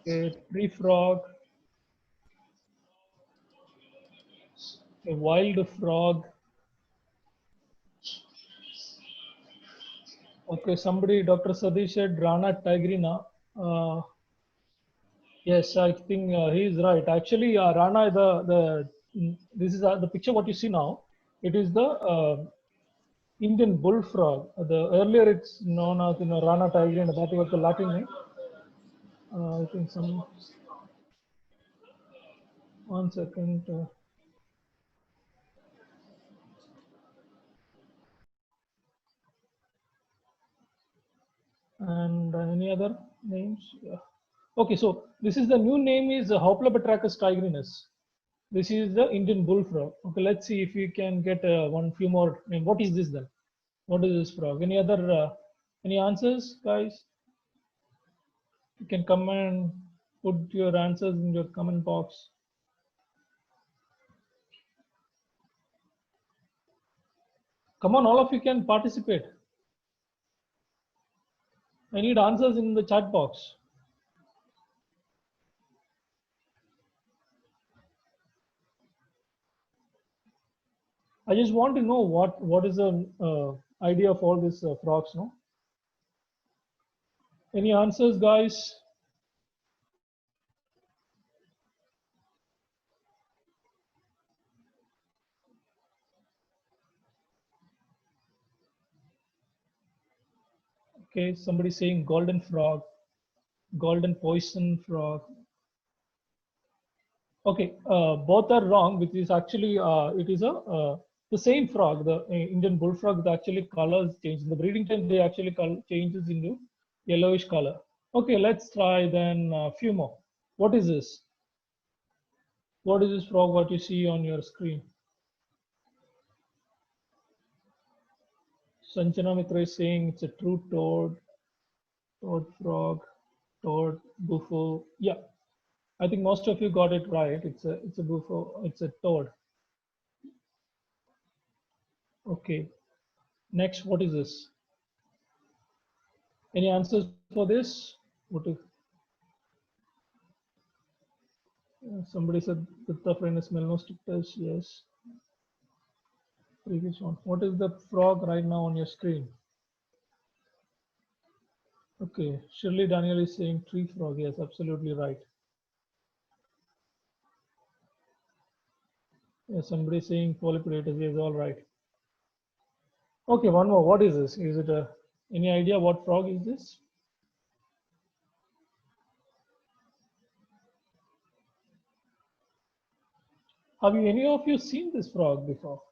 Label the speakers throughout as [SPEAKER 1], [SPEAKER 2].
[SPEAKER 1] A tree frog, a wild frog. Okay, somebody, Dr. Sadish said Rana tigrina. Uh, yes, I think he is right. Actually, Rana, this is the picture what you see now. It is the Indian bullfrog. The earlier it's known as Rana tigrina. That was the Latin name. I think some 1 second. And any other names? Yeah. Okay, so this is the new name is Hoplobatrachus tigrinus. This is the Indian bullfrog. Okay, let's see if we can get one few more. I mean, what is this then? What is this frog? Any other any answers, guys? You can come and put your answers in your comment box. Come on, all of you can participate. I need answers in the chat box. I just want to know what is the idea of all these frogs, no? Any answers, guys? Okay, somebody saying golden frog, golden poison frog. Okay, both are wrong, which is actually it is the same frog, the Indian bullfrog. The actually colors change in the breeding time. They actually changes into yellowish color. Okay, let's try then a few more. What is this? What is this frog? What you see on your screen? Sanchana Mitra is saying it's a true toad, toad frog, toad, buffo. Yeah, I think most of you got it right. It's a buffo. It's a toad. Okay. Next, what is this? Any answers for this? What is? Somebody said Pittaphragmus melanostrictus. Yes. Previous one. What is the frog right now on your screen? Okay. Shirley Daniel is saying tree frog. Yes, absolutely right. Yes, somebody saying polypiratus. Yes, all right. Okay, one more. What is this? Is it a any idea what frog is this? Have you any of you seen this frog before?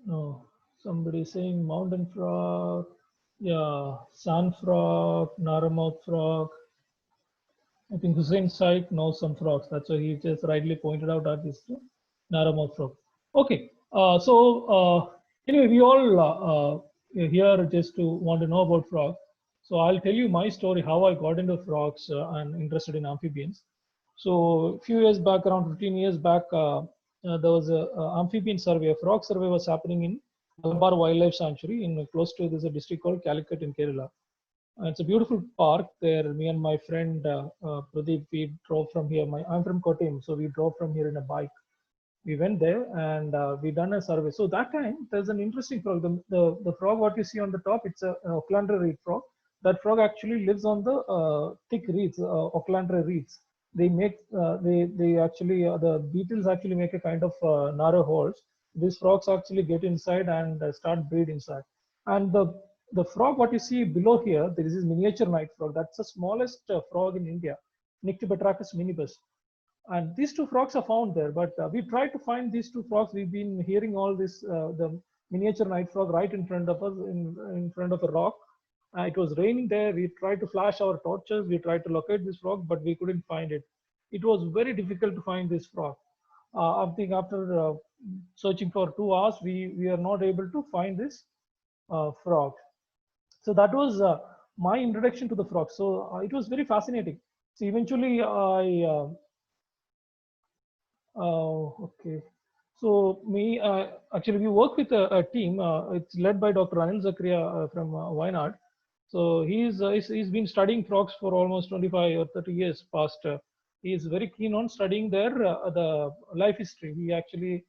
[SPEAKER 1] No. Somebody saying mountain frog. Yeah, sand frog, narrowmouth frog. I think Hussein Said knows some frogs. That's why he just rightly pointed out that this narrowmouth frog. Okay, anyway, we all here just to want to know about frog. So I'll tell you my story how I got into frogs and interested in amphibians. So a few years back, around 15 years back, there was a amphibian survey, a frog survey was happening in Malabar Wildlife Sanctuary in close to there's a district called Calicut in Kerala. It's a beautiful park there. Me and my friend Pradeep, we drove from here. I'm from Kottayam, so we drove from here in a bike. We went there and we done a survey. So that time there's an interesting frog. The frog what you see on the top, it's an Aucklandra reed frog. That frog actually lives on the thick reeds, Aucklandra reeds. They make they actually the beetles actually make a kind of narrow holes. These frogs actually get inside and start breed inside. And the frog what you see below here, there is this miniature night frog. That's the smallest frog in India, Nyctobatrachus minibus. And these two frogs are found there, but we tried to find these two frogs. We've been hearing all this, the miniature night frog right in front of us, in front of a rock. It was raining there. We tried to flash our torches. We tried to locate this frog, but we couldn't find it. It was very difficult to find this frog. I think after searching for 2 hours, we are not able to find this frog. So that was my introduction to the frog. So it was very fascinating. So eventually okay. So me, actually, we work with a team. It's led by Dr. Anil Zakaria from Wayanad. So he's been studying frogs for almost 25 or 30 years past. He is very keen on studying their the life history. He actually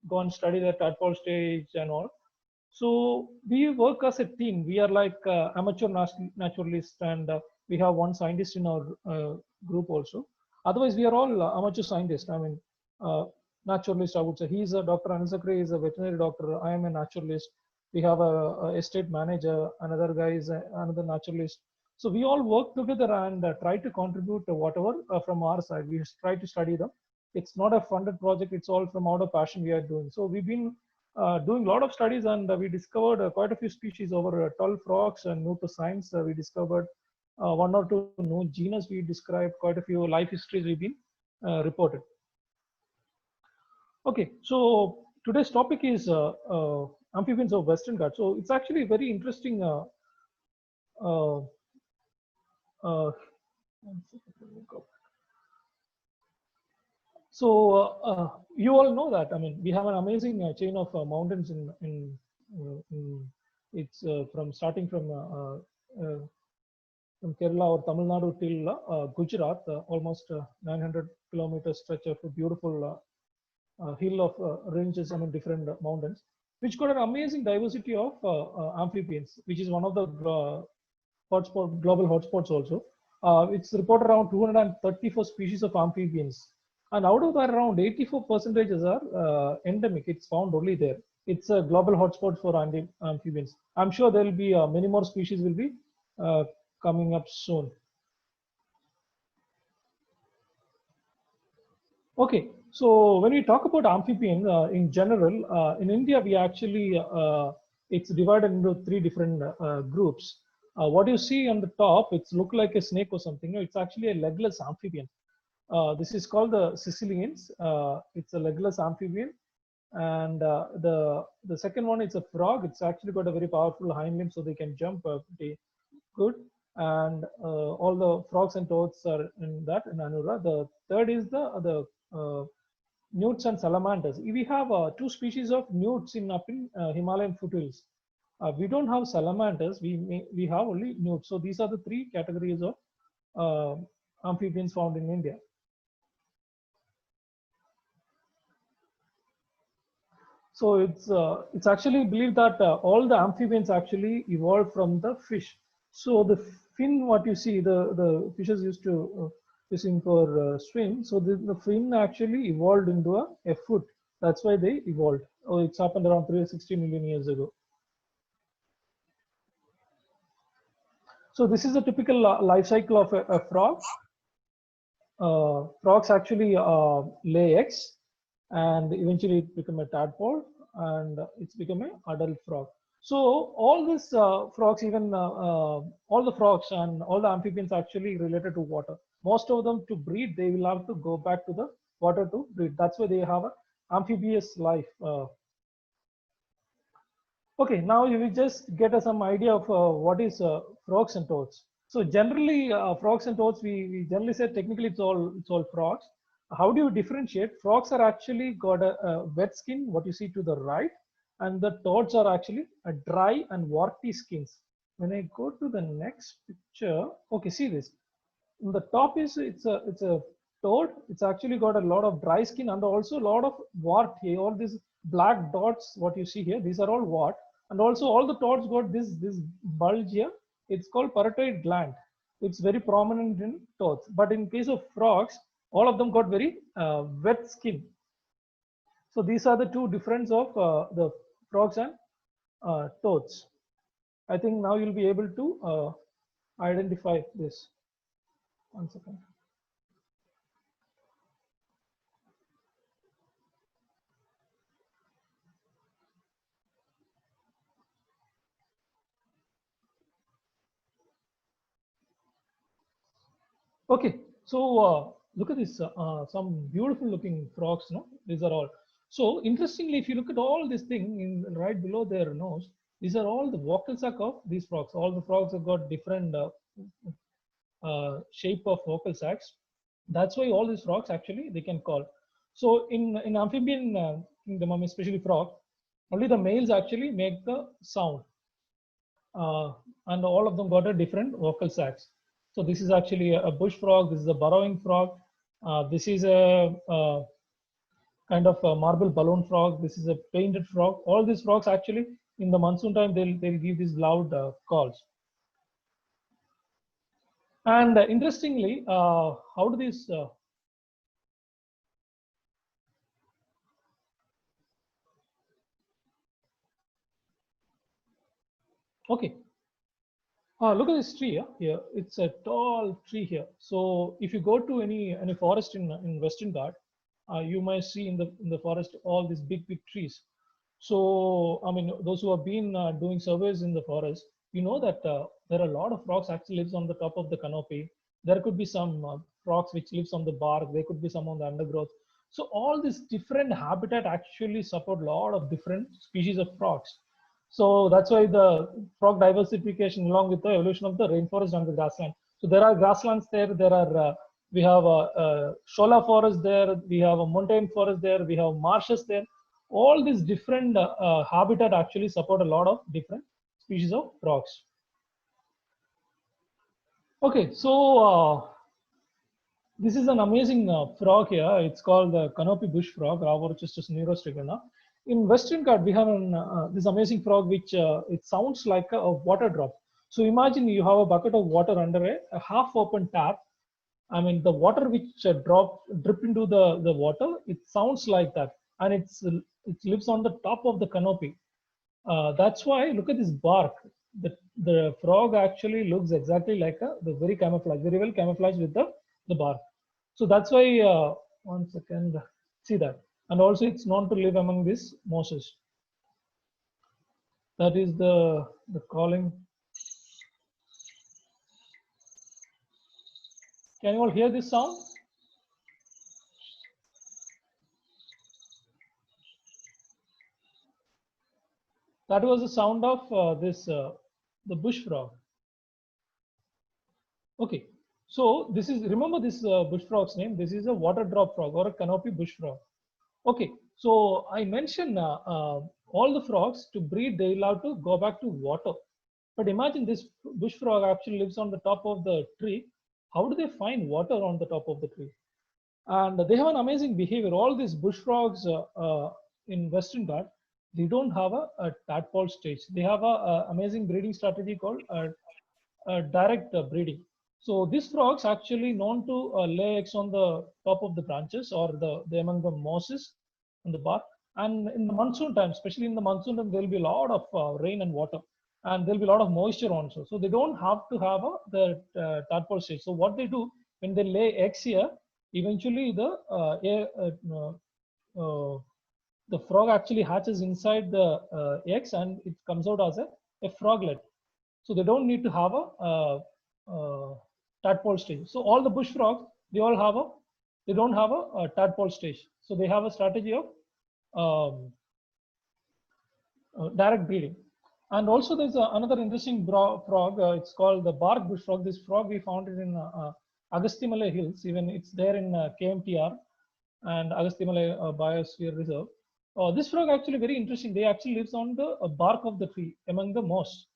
[SPEAKER 1] go and study the tadpole stage and all. So we work as a team. We are like amateur naturalists, and we have one scientist in our group also. Otherwise, we are all amateur scientists. I mean, uh, naturalist. I would say he's a Dr. Anil Sakri is a veterinary doctor. I am a naturalist. We have a estate manager. Another guy is another naturalist. So we all work together and try to contribute to whatever from our side. We try to study them. It's not a funded project. It's all from out of passion we are doing. So we've been doing a lot of studies, and we discovered quite a few species, over 12 frogs and new to science. We discovered one or two new genus. We described quite a few life histories we've been reported. Okay, so today's topic is amphibians of Western Ghats. So it's actually very interesting. Uh, uh, So you all know that. I mean, we have an amazing chain of mountains in it's from starting from Kerala or Tamil Nadu till Gujarat, almost 900 kilometers stretch of a beautiful hill of ranges, I mean, different mountains, which got an amazing diversity of amphibians, which is one of the global hotspots also. It's reported around 234 species of amphibians. And out of that, around 84 percentages are endemic. It's found only there. It's a global hotspot for amphibians. I'm sure there will be many more species will be coming up soon. Okay, so when we talk about amphibian in general, in India, we actually, it's divided into three different groups. What you see on the top, it's look like a snake or something. No, it's actually a legless amphibian. This is called the Sicilians. It's a legless amphibian. And the second one is a frog. It's actually got a very powerful hind limb, so they can jump pretty good. And all the frogs and toads are in that in Anura. The third is the newts and salamanders. We have two species of newts in up in Himalayan foothills. We don't have salamanders. We have only newts. So these are the three categories of amphibians found in India. So it's actually believed that all the amphibians actually evolved from the fish. So the fin, what you see, the fishes used to fishing for swim. So the fin actually evolved into a foot. That's why they evolved. Oh, it's happened around 360 million years ago. So this is a typical life cycle of a frog. Frogs actually lay eggs, and eventually it become a tadpole, and it's become an adult frog. So all these frogs, even all the frogs and all the amphibians actually related to water. Most of them to breed, they will have to go back to the water to breed. That's why they have a amphibious life. Okay, now you will just get some idea of what is frogs and toads. So generally, frogs and toads, we generally say technically it's all frogs. How do you differentiate? Frogs are actually got a wet skin, what you see to the right, and the toads are actually a dry and warty skins. When I go to the next picture, okay, see this. In the top is it's a toad. It's actually got a lot of dry skin and also a lot of wart here. All these black dots, what you see here, these are all wart. And also all the toads got this bulge here. It's called parotoid gland. It's very prominent in toads. But in case of frogs, all of them got very wet skin. So these are the two difference of the frogs and toads. I think now you'll be able to identify this. One second. Okay, so look at this, some beautiful looking frogs, no? These are all. So interestingly, if you look at all this thing in right below their nose, these are all the vocal sac of these frogs. All the frogs have got different shape of vocal sacs. That's why all these frogs actually they can call. So in amphibian kingdom, especially frog, only the males actually make the sound. and all of them got a different vocal sacs. So this is actually a bush frog. This is a burrowing frog. This is a kind of a marble balloon frog. This is a painted frog. All these frogs actually in the monsoon time they'll give these loud calls. And interestingly, how do these okay, look at this tree here. It's a tall tree here. So if you go to any forest in Western Ghat, you might see in the forest all these big trees. So I mean, those who have been doing surveys in the forest, you know that there are a lot of frogs actually lives on the top of the canopy. There could be some frogs which lives on the bark. There could be some on the undergrowth. So all these different habitat actually support a lot of different species of frogs. So that's why the frog diversification along with the evolution of the rainforest and the grassland. So there are grasslands there. There are we have a shola forest there. We have a montane forest there. We have marshes there. All these different habitat actually support a lot of different species of frogs. Okay, so this is an amazing frog here. It's called the canopy bush frog, Ravorchestus neurostrigona. In Western Ghat, we have this amazing frog which it sounds like a water drop. So imagine you have a bucket of water under a half-open tap. I mean, the water which drip into the water, it sounds like that, and it lives on the top of the canopy. That's why look at this bark. The frog actually looks exactly like the very camouflage, very well camouflaged with the bark. So that's why, one second, see that. And also it's known to live among these mosses. That is the calling. Can you all hear this sound? That was the sound of the bush frog. Okay, so this is, remember this bush frog's name. This is a water drop frog or a canopy bush frog. Okay, so I mentioned all the frogs to breed, they'll have to go back to water. But imagine this bush frog actually lives on the top of the tree. How do they find water on the top of the tree? And they have an amazing behavior. All these bush frogs in Western Ghat, they don't have a tadpole stage. They have a amazing breeding strategy called direct breeding. So these frogs actually known to lay eggs on the top of the branches or the among the mosses on the bark. And in the monsoon time, especially in the monsoon time, there will be a lot of rain and water, and there'll be a lot of moisture also. So they don't have to have the tadpole stage. So what they do when they lay eggs here, eventually the frog actually hatches inside the eggs and it comes out as a froglet. So they don't need to have a tadpole stage. So all the bush frogs, they don't have a tadpole stage. So they have a strategy of direct breeding. And also there's another interesting frog. It's called the bark bush frog. This frog we found it in Agasthimalai Hills. Even it's there in KMTR and Agasthimalai Biosphere Reserve. This frog actually very interesting. They actually lives on the bark of the tree among the moss.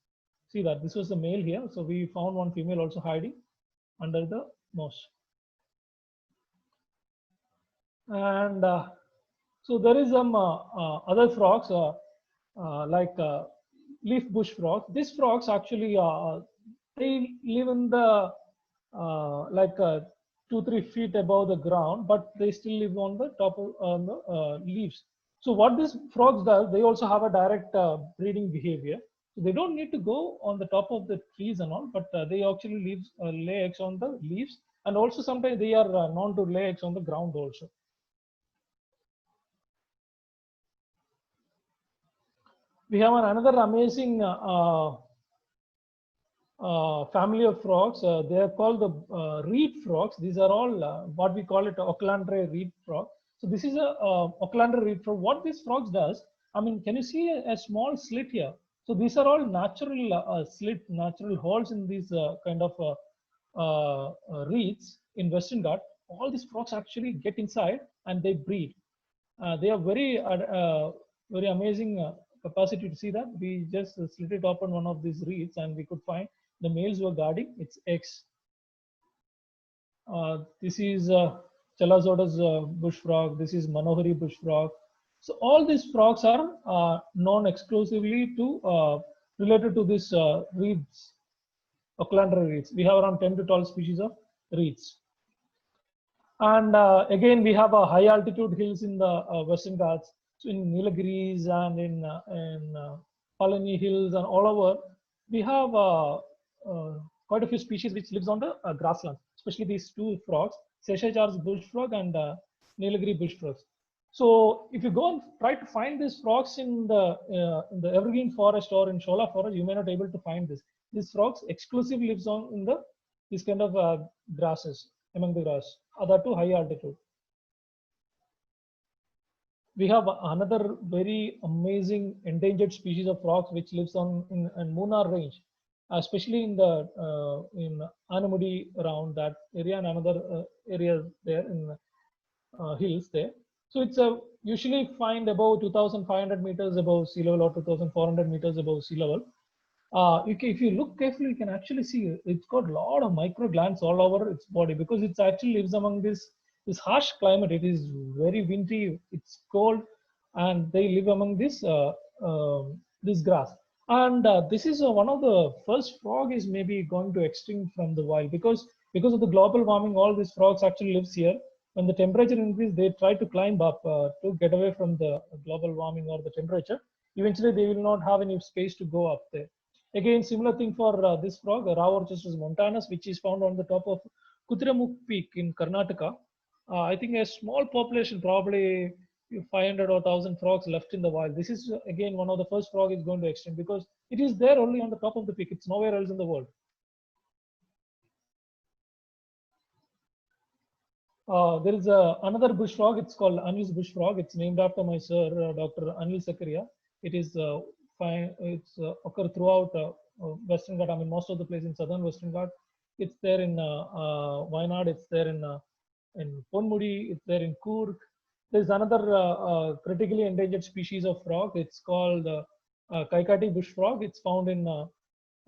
[SPEAKER 1] See that this was the male here. So we found one female also hiding under the moss. And so there is some other frogs like leaf bush frogs. These frogs actually they live in the like 2-3 feet above the ground, but they still live on the top of the leaves. So what these frogs does, they also have a direct breeding behavior. So they don't need to go on the top of the trees and all, but they actually lay eggs on the leaves, and also sometimes they are known to lay eggs on the ground also. We have another amazing family of frogs. They are called the reed frogs. These are all what we call it Aucklandre reed frog. So this is a Aucklandre reed frog. What this frogs does, I mean, can you see a small slit here? So these are all natural natural holes in these kind of reeds in Western Ghat. All these frogs actually get inside and they breed. They are very amazing capacity to see that. We just slit it open one of these reeds and we could find the males were guarding its eggs. This is Chalazoda's bush frog. This is Manohari bush frog. So all these frogs are known exclusively to related to this reeds, Ochlandra reeds. We have around 10 to 12 species of reeds. And again, we have a high altitude hills in the Western Ghats. So in Nilgiris and in Palani Hills and all over, we have quite a few species which lives on the grasslands, especially these two frogs, Seychellois bush frog and Nilgiri bush frogs. So if you go and try to find these frogs in the evergreen forest or in Shola forest, you may not be able to find this. These frogs exclusively lives on in the these kind of grasses, among the grass, that too high altitude. We have another very amazing endangered species of frogs which lives on in Munnar range, especially in the in Anamudi around that area and another area there in hills there. So it's usually find above 2,500 meters above sea level or 2,400 meters above sea level. If you look carefully, you can actually see it's got a lot of micro glands all over its body because it actually lives among this harsh climate. It is very wintry, it's cold, and they live among this grass. And this is one of the first frog is maybe going to extinct from the wild because of the global warming. All these frogs actually lives here. When the temperature increases, they try to climb up to get away from the global warming or the temperature. Eventually, they will not have any space to go up there. Again, similar thing for this frog, Raworchestus montanus, which is found on the top of Kutiramukh Peak in Karnataka. I think a small population, probably 500 or 1,000 frogs left in the wild. This is again one of the first frog is going to extinct because it is there only on the top of the peak. It's nowhere else in the world. There is another bush frog. It's called Anil's bush frog. It's named after my sir, Dr. Anil Sakaria. It is it's occur throughout Western Ghat. I mean, most of the place in southern Western Ghat. It's there in Wayanad. It's there in Ponmudi. It's there in Coorg. There's another critically endangered species of frog. It's called Kaikati bush frog. It's found in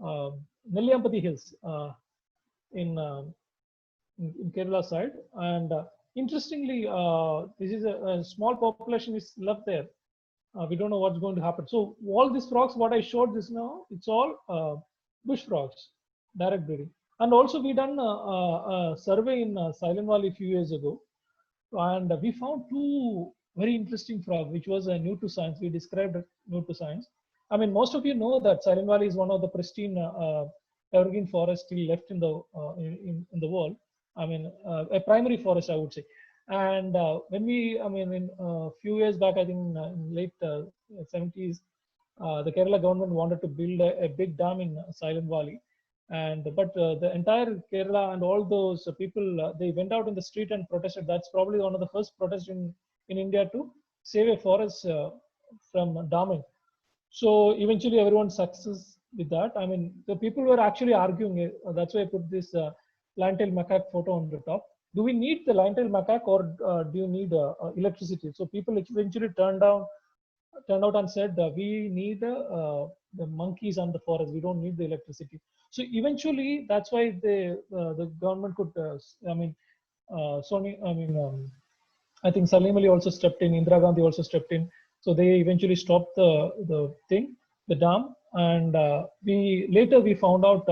[SPEAKER 1] Nelliyampati Hills in Kerala side. And interestingly, this is a small population is left there. We don't know what's going to happen. So all these frogs, what I showed this now, it's all bush frogs, direct breeding. And also we done a survey in Silent Valley a few years ago, and we found two very interesting frogs, which was new to science. We described it new to science. I mean, most of you know that Silent Valley is one of the pristine evergreen forests still left in the in the world. I mean, a primary forest, I would say. And when we, I mean, in a few years back, I think in late 70s, the Kerala government wanted to build a big dam in Silent Valley. And but the entire Kerala and all those people, they went out in the street and protested. That's probably one of the first protests in India to save a forest from damming. So eventually everyone success with that. I mean, the people were actually arguing. That's why I put this lion-tailed macaque photo on the top. Do we need the lion-tailed macaque or do you need electricity? So people eventually turned out and said we need the monkeys and the forest. We don't need the electricity. So eventually, that's why the government could. I mean, I think Salim Ali also stepped in. Indira Gandhi also stepped in. So they eventually stopped the dam, and we found out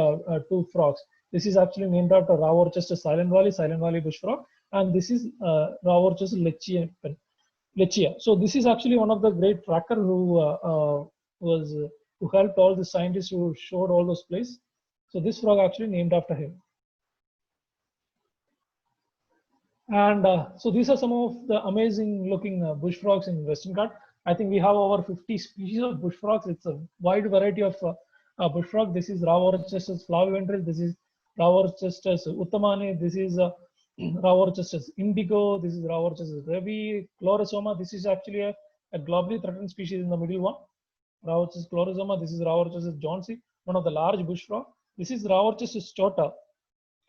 [SPEAKER 1] two frogs. This is actually named after Raworchestus Silent Valley bush frog, and this is Raworchestus lechia. So this is actually one of the great tracker who helped all the scientists who showed all those places. So this frog actually named after him. And so these are some of the amazing looking bush frogs in Western Ghat. I think we have over 50 species of bush frogs. It's a wide variety of bush frog. This is Raworchestus flaviventris. This is Raworchestus uttamane. This is Raworchestus indigo. This is Raworchestus ravi. Chlorosoma. This is actually a globally threatened species in the middle one. Raworchestus chlorosoma. This is Raworchestus johnsey, one of the large bush frog. This is Raworchestus chota.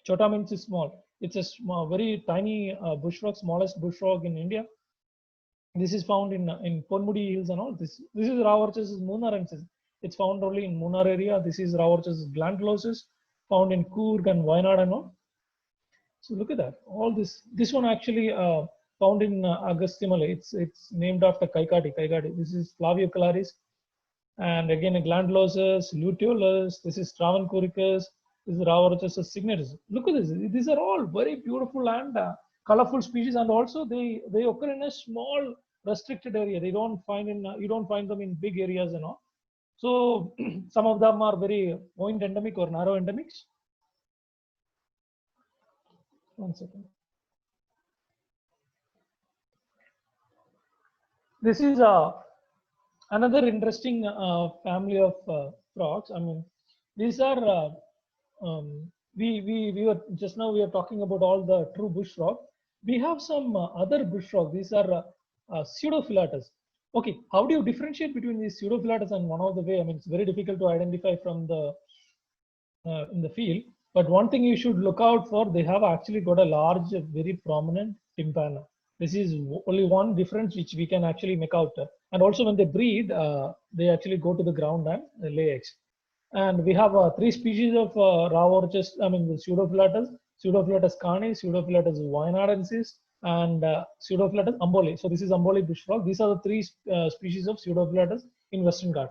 [SPEAKER 1] Chota means it's small. It's a small, very tiny bush frog, smallest bush frog in India. This is found in Ponmudi Hills and all. This is Ravarchus munarensis. It's found only in Munnar area. This is Ravarchus glandullosus, found in Coorg and Wayanad and all. So look at that. All this. This one actually found in Agasthyamala. It's named after Kaikati. Kaikati. This is Flaviocularis, and again a glandullosus, luteolus. This is Travancoricus. This is Ravarchus signatus. Look at this. These are all very beautiful and colorful species, and also they occur in a small restricted area. They don't find in you don't find them in big areas and all. So some of them are very point endemic or narrow endemics. One second. This is another interesting family of frogs. I mean, these are we were just now we are talking about all the true bush frog. We have some other bush frog. These are pseudophylatus. Okay, how do you differentiate between these pseudophylatus and one of the way? I mean, it's very difficult to identify from the in the field. But one thing you should look out for, they have actually got a large, very prominent tympana. This is only one difference which we can actually make out. And also when they breed, they actually go to the ground and lay eggs. And we have three species of Ravarchus, I mean the Pseudophylatus, Pseudophylatus carni, Pseudophylatus wayanadensis, and Pseudophylatus amboli. So this is amboli bush frog. These are the three species of Pseudophylatus in Western Ghat.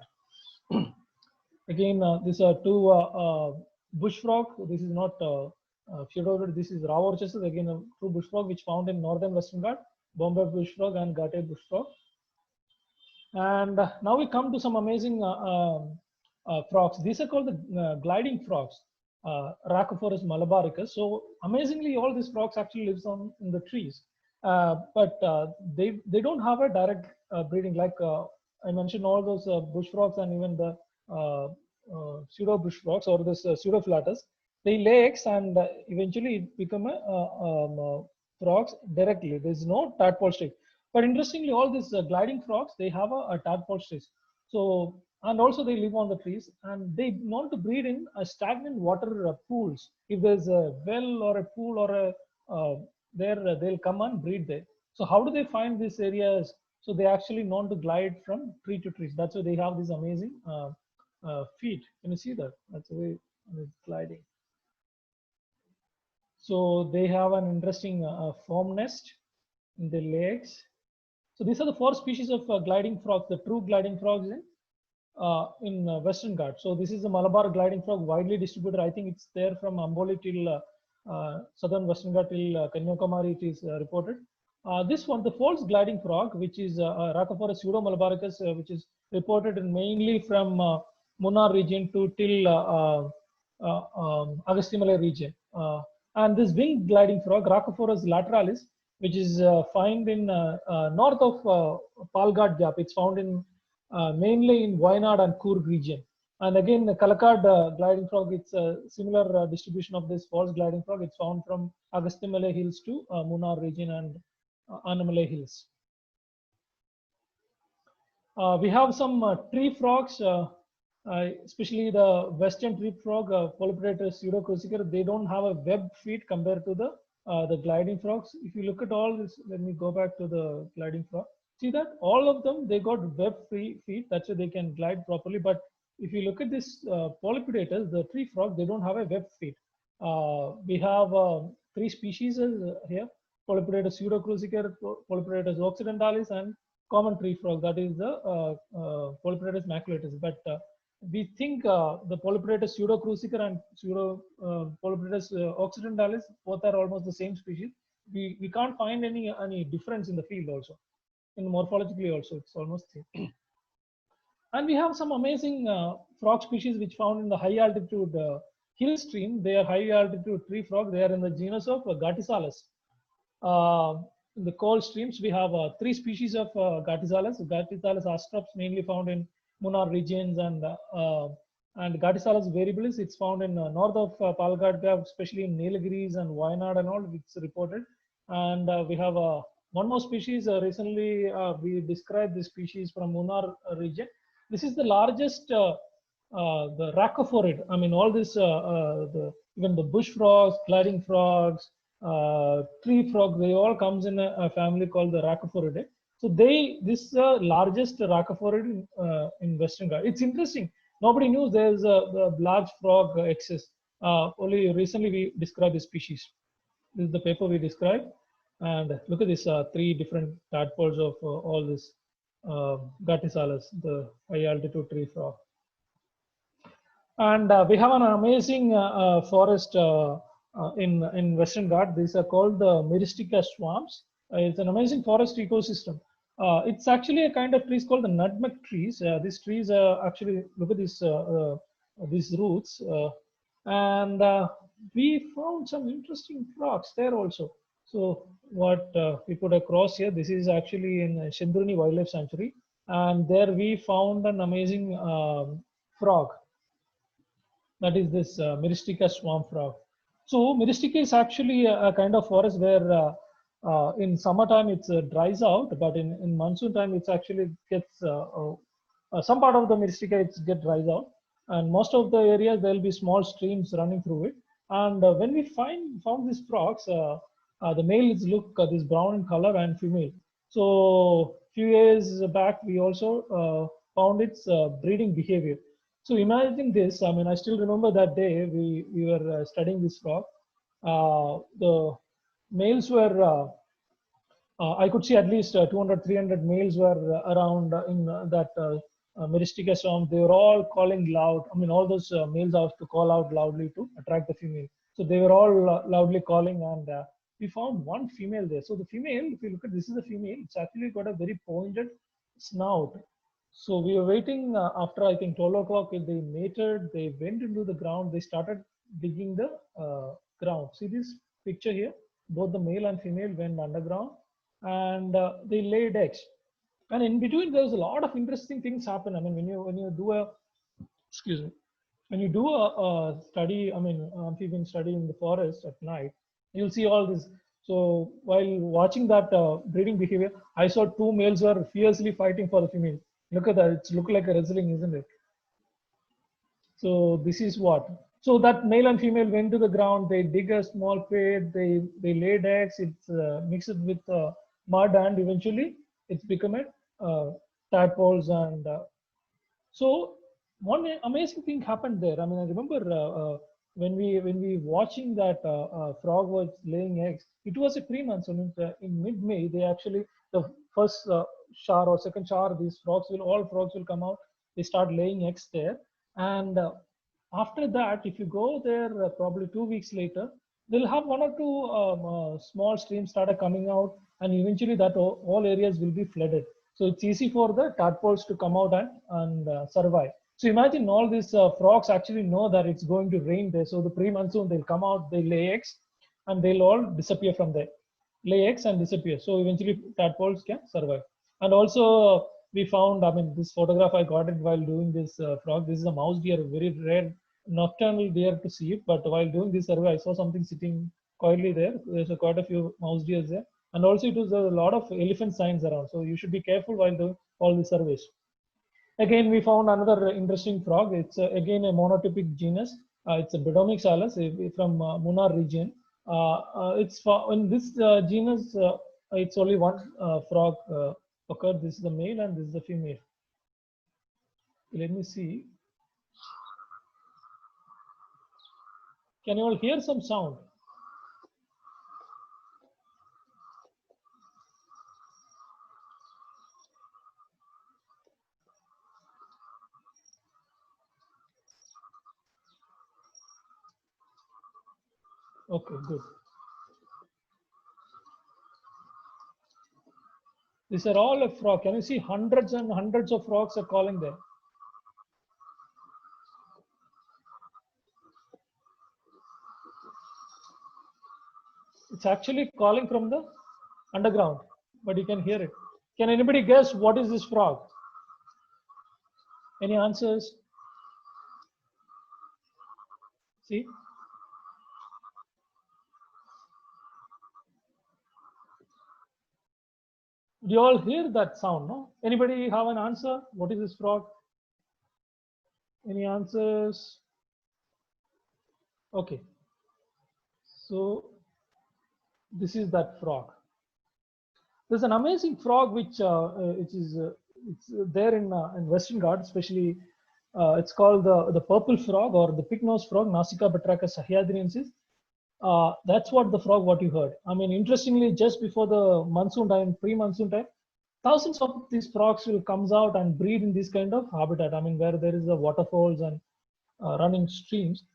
[SPEAKER 1] Again, these are two bush frog. This is not Pseudophylatus. This is Ravarchus. Again, a true bush frog which found in northern Western Ghat, Bombay bush frog and Ghatted bush frog. And now we come to some amazing frogs. These are called the gliding frogs, Rhacophorus malabaricus. So amazingly, all these frogs actually lives on in the trees, but they don't have a direct breeding like I mentioned all those bush frogs and even the pseudo bush frogs or this pseudophylatus. They lay eggs and eventually become frogs directly. There is no tadpole stage. But interestingly, all these gliding frogs, they have a tadpole stage. So, and also they live on the trees and they want to breed in stagnant water pools. If there's a well or a pool or a there, they'll come and breed there. So how do they find these areas? So they actually want to glide from tree to trees. That's why they have these amazing feet. Can you see that? That's the way it's gliding. So they have an interesting form nest in the legs. So these are the four species of gliding frogs, the true gliding frogs in Western Ghats. So this is the Malabar gliding frog, widely distributed. I think it's there from Amboli till southern Western Ghats till Kanyakumari. It is reported. This one, the false gliding frog, which is Rhacophorus pseudomalabaricus, which is reported mainly from Munnar region to till Agasthyamala region. And this winged gliding frog, Rhacophorus lateralis, which is found in north of Palghat Gap. It's found in mainly in Wayanad and Coorg region. And again, the Kalakad gliding frog, it's a similar distribution of this false gliding frog. It's found from Agasthyamala Hills to Munnar region and Annamalai Hills. We have some tree frogs, especially the western tree frog, Polypteris pseudocrucifer. They don't have a web feet compared to the gliding frogs. If you look at all this, let me go back to the gliding frog. See that all of them, they got web free feet. That's why they can glide properly. But if you look at this Polypteris, the tree frog, they don't have a web feet. We have three species here: Polypteris pseudocrucifer, Polypteris occidentalis, and common tree frog. That is the Polypteris maculatus. But we think the Polypteris pseudocrucifer and Polypteris occidentalis both are almost the same species. We can't find any difference in the field also. In morphologically also, it's almost same. And we have some amazing frog species which found in the high altitude hill stream. They are high altitude tree frog. They are in the genus of Gattisalus. In the cold streams, we have three species of Gattisalus. Gattisalus astrops mainly found in Munnar regions and Gattisalus variabilis. It's found in north of Palghat Gap, especially in Nilgiris and Wayanad and all. It's reported. And we have one more species. Recently, we described this species from Munnar region. This is the largest, the Rhacophorid. I mean, all this, even the bush frogs, gliding frogs, tree frog, they all comes in a family called the Rhacophoridae. So this is the largest racophorid in Western Ghats. It's interesting. Nobody knew there's a large frog exists. Only recently we described the species. This is the paper we described. And look at this, three different tadpoles of all this Gattisalis, the high altitude tree frog. And we have an amazing forest in Western Ghat. These are called the Myristica swamps. It's an amazing forest ecosystem. It's actually a kind of trees called the nutmeg trees. These trees actually, look at these roots. And we found some interesting frogs there also. So what we put across here, this is actually in Shendruni Wildlife Sanctuary. And there we found an amazing frog. That is this Myristica swamp frog. So Myristica is actually a kind of forest where in summertime it dries out, but in monsoon time it's actually gets some part of the Myristica it's get dries out, and most of the areas there will be small streams running through it. And when we found these frogs, the males look this brown in color and female. So few years back we also found its breeding behavior. So imagine this. I mean, I still remember that day we were studying this frog. The males were, I could see at least 200, 300 males were around in that Myristica swamp. They were all calling loud. I mean, all those males have to call out loudly to attract the female. So they were all loudly calling, and we found one female there. So the female, if you look at this, is the female. It's actually got a very pointed snout. So we were waiting after I think 12 o'clock. They mated. They went into the ground. They started digging the ground. See this picture here? Both the male and female went underground, and they laid eggs. And in between, there's a lot of interesting things happen. I mean, when you do a excuse me, when you do a study, I mean, amphibian study in the forest at night, you'll see all this. So while watching that breeding behavior, I saw two males were fiercely fighting for the female. Look at that. It's look like a wrestling, isn't it? So this is what. So that male and female went to the ground. They dig a small pit. They laid eggs. It's mixed with mud, and eventually it's become a tadpoles. And so one amazing thing happened there. I mean, I remember when we watching that frog was laying eggs. It was a pre-monsoon. In mid-May, they actually the first shower or second shower, these all frogs will come out. They start laying eggs there, and after that, if you go there, probably 2 weeks later, they'll have one or two small streams started coming out, and eventually that all areas will be flooded. So it's easy for the tadpoles to come out and survive. So imagine all these frogs actually know that it's going to rain there. So the pre-monsoon, they'll come out, they lay eggs, and they'll all disappear from there. Lay eggs and disappear. So eventually tadpoles can survive. And also we found, I mean, this photograph I got it while doing this frog. This is a mouse deer, very rare nocturnal deer to see it. But while doing this survey, I saw something sitting quietly there. There's quite a few mouse deers there. And also it was a lot of elephant signs around. So you should be careful while doing all the surveys. Again, we found another interesting frog. It's again a monotypic genus. It's a Bredomyxalus from Munnar region. It's in this genus, it's only one frog occurred. This is the male and this is the female. Let me see. Can you all hear some sound? Okay, good. These are all a frog. Can you see hundreds and hundreds of frogs are calling there? It's actually calling from the underground, but you can hear it. Can anybody guess what is this frog? Any answers? See? Do you all hear that sound? No? Anybody have an answer? What is this frog? Any answers? Okay. So this is that frog. There's an amazing frog which is it's there in Western Ghats, especially. It's called the purple frog or the pig-nosed frog, Nasica batrachus sahyadriensis. That's what the frog what you heard. I mean, interestingly, just before the monsoon time, pre-monsoon time, thousands of these frogs will comes out and breed in this kind of habitat. I mean, where there is the waterfalls and running streams.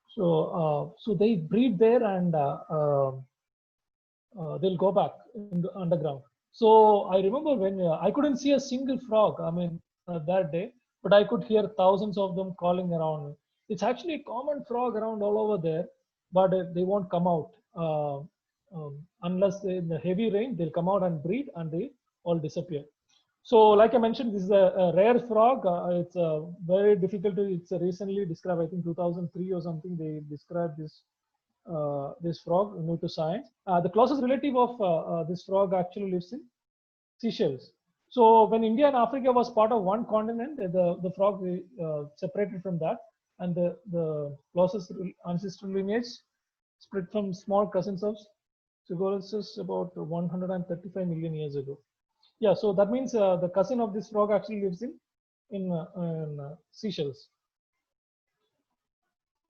[SPEAKER 1] So they breed there and they'll go back in the underground. So I remember when I couldn't see a single frog, I mean, that day, but I could hear thousands of them calling around. It's actually a common frog around all over there, but they won't come out unless in the heavy rain, they'll come out and breed and they all disappear. So like I mentioned, this is a rare frog. It's very difficult to, it's recently described, I think 2003 or something, they described this frog new to science. The closest relative of this frog actually lives in Seychelles. So when India and Africa was part of one continent, the frog separated from that, and the closest ancestral lineage split from small cousins of Sigorisus about 135 million years ago. Yeah, so that means the cousin of this frog actually lives in Seychelles.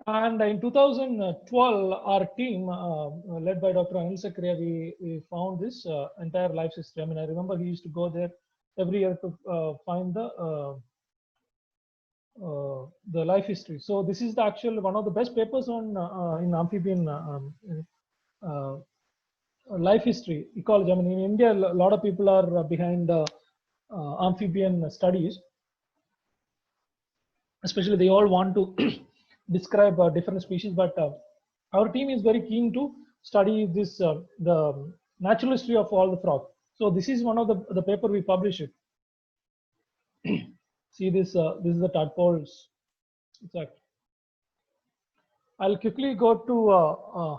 [SPEAKER 1] And in 2012, our team, led by Dr. Anil Sakriya, we found this entire life history. I mean, I remember he used to go there every year to find the life history. So this is the actual one of the best papers on in amphibian life history ecology. I mean, in India, a lot of people are behind amphibian studies. Especially, they all want to describe different species, but our team is very keen to study this the natural history of all the frogs. So this is one of the paper we publish it. See this, this is the tadpoles. Exactly. I'll quickly go to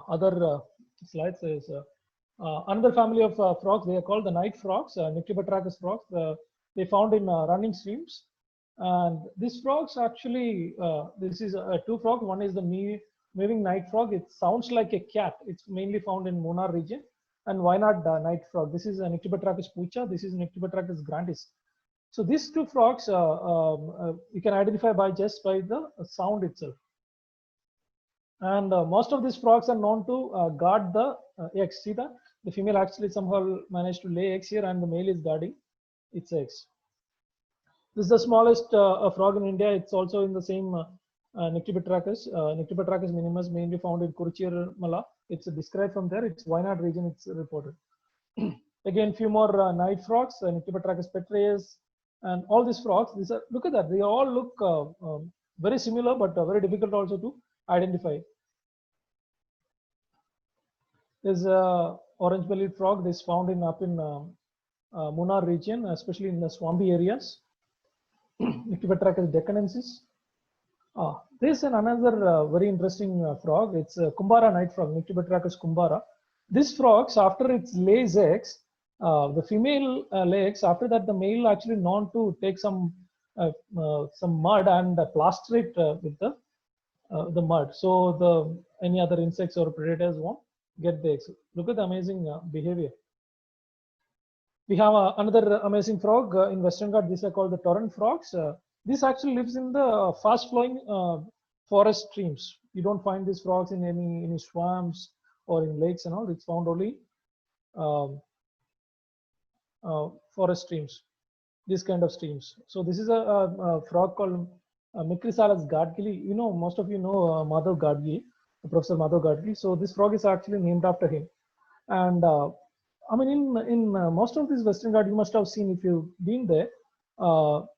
[SPEAKER 1] other slides. There's another family of frogs. They are called the night frogs, Nyctibatrachus frogs. They found in running streams. And these frogs actually, this is two frogs. One is the mewing night frog. It sounds like a cat. It's mainly found in Munnar region. And Wayanad night frog. This is Nyctibatrachus pucha. This is Nyctibatrachus grandis. So these two frogs you can identify by just by the sound itself. And most of these frogs are known to guard the eggs. See the female actually somehow managed to lay eggs here, and the male is guarding its eggs. This is the smallest frog in India. It's also in the same Nyctibatrachus. Nyctibatrachus minimus, mainly found in Kuruchir-Mala. It's described from there. It's Wayanad region. It's reported. Again, few more night frogs, Nyctibatrachus petraeus, and all these frogs. These are, look at that. They all look very similar, but very difficult also to identify. There's a orange-bellied frog. This found in up in Munnar region, especially in the swampy areas. Nyctibatrachus deccanensis. There's another very interesting frog. It's a Kumbara night frog, Nyctibatrachus kumbara. This frogs, after it lays eggs, the female lays. After that, the male actually known to take some mud and plaster it with the mud, so any other insects or predators won't get the eggs. Look at the amazing behavior. We have another amazing frog in Western Ghats. These are called the torrent frogs. This actually lives in the fast-flowing forest streams. You don't find these frogs in any swamps or in lakes and all. It's found only forest streams, these kind of streams. So this is a frog called Micrysalis gadgili. You know, most of you know Madhav Gadgil, Professor Madhav Gadgil. So this frog is actually named after him. And I mean, in most of these Western Ghats, you must have seen if you've been there.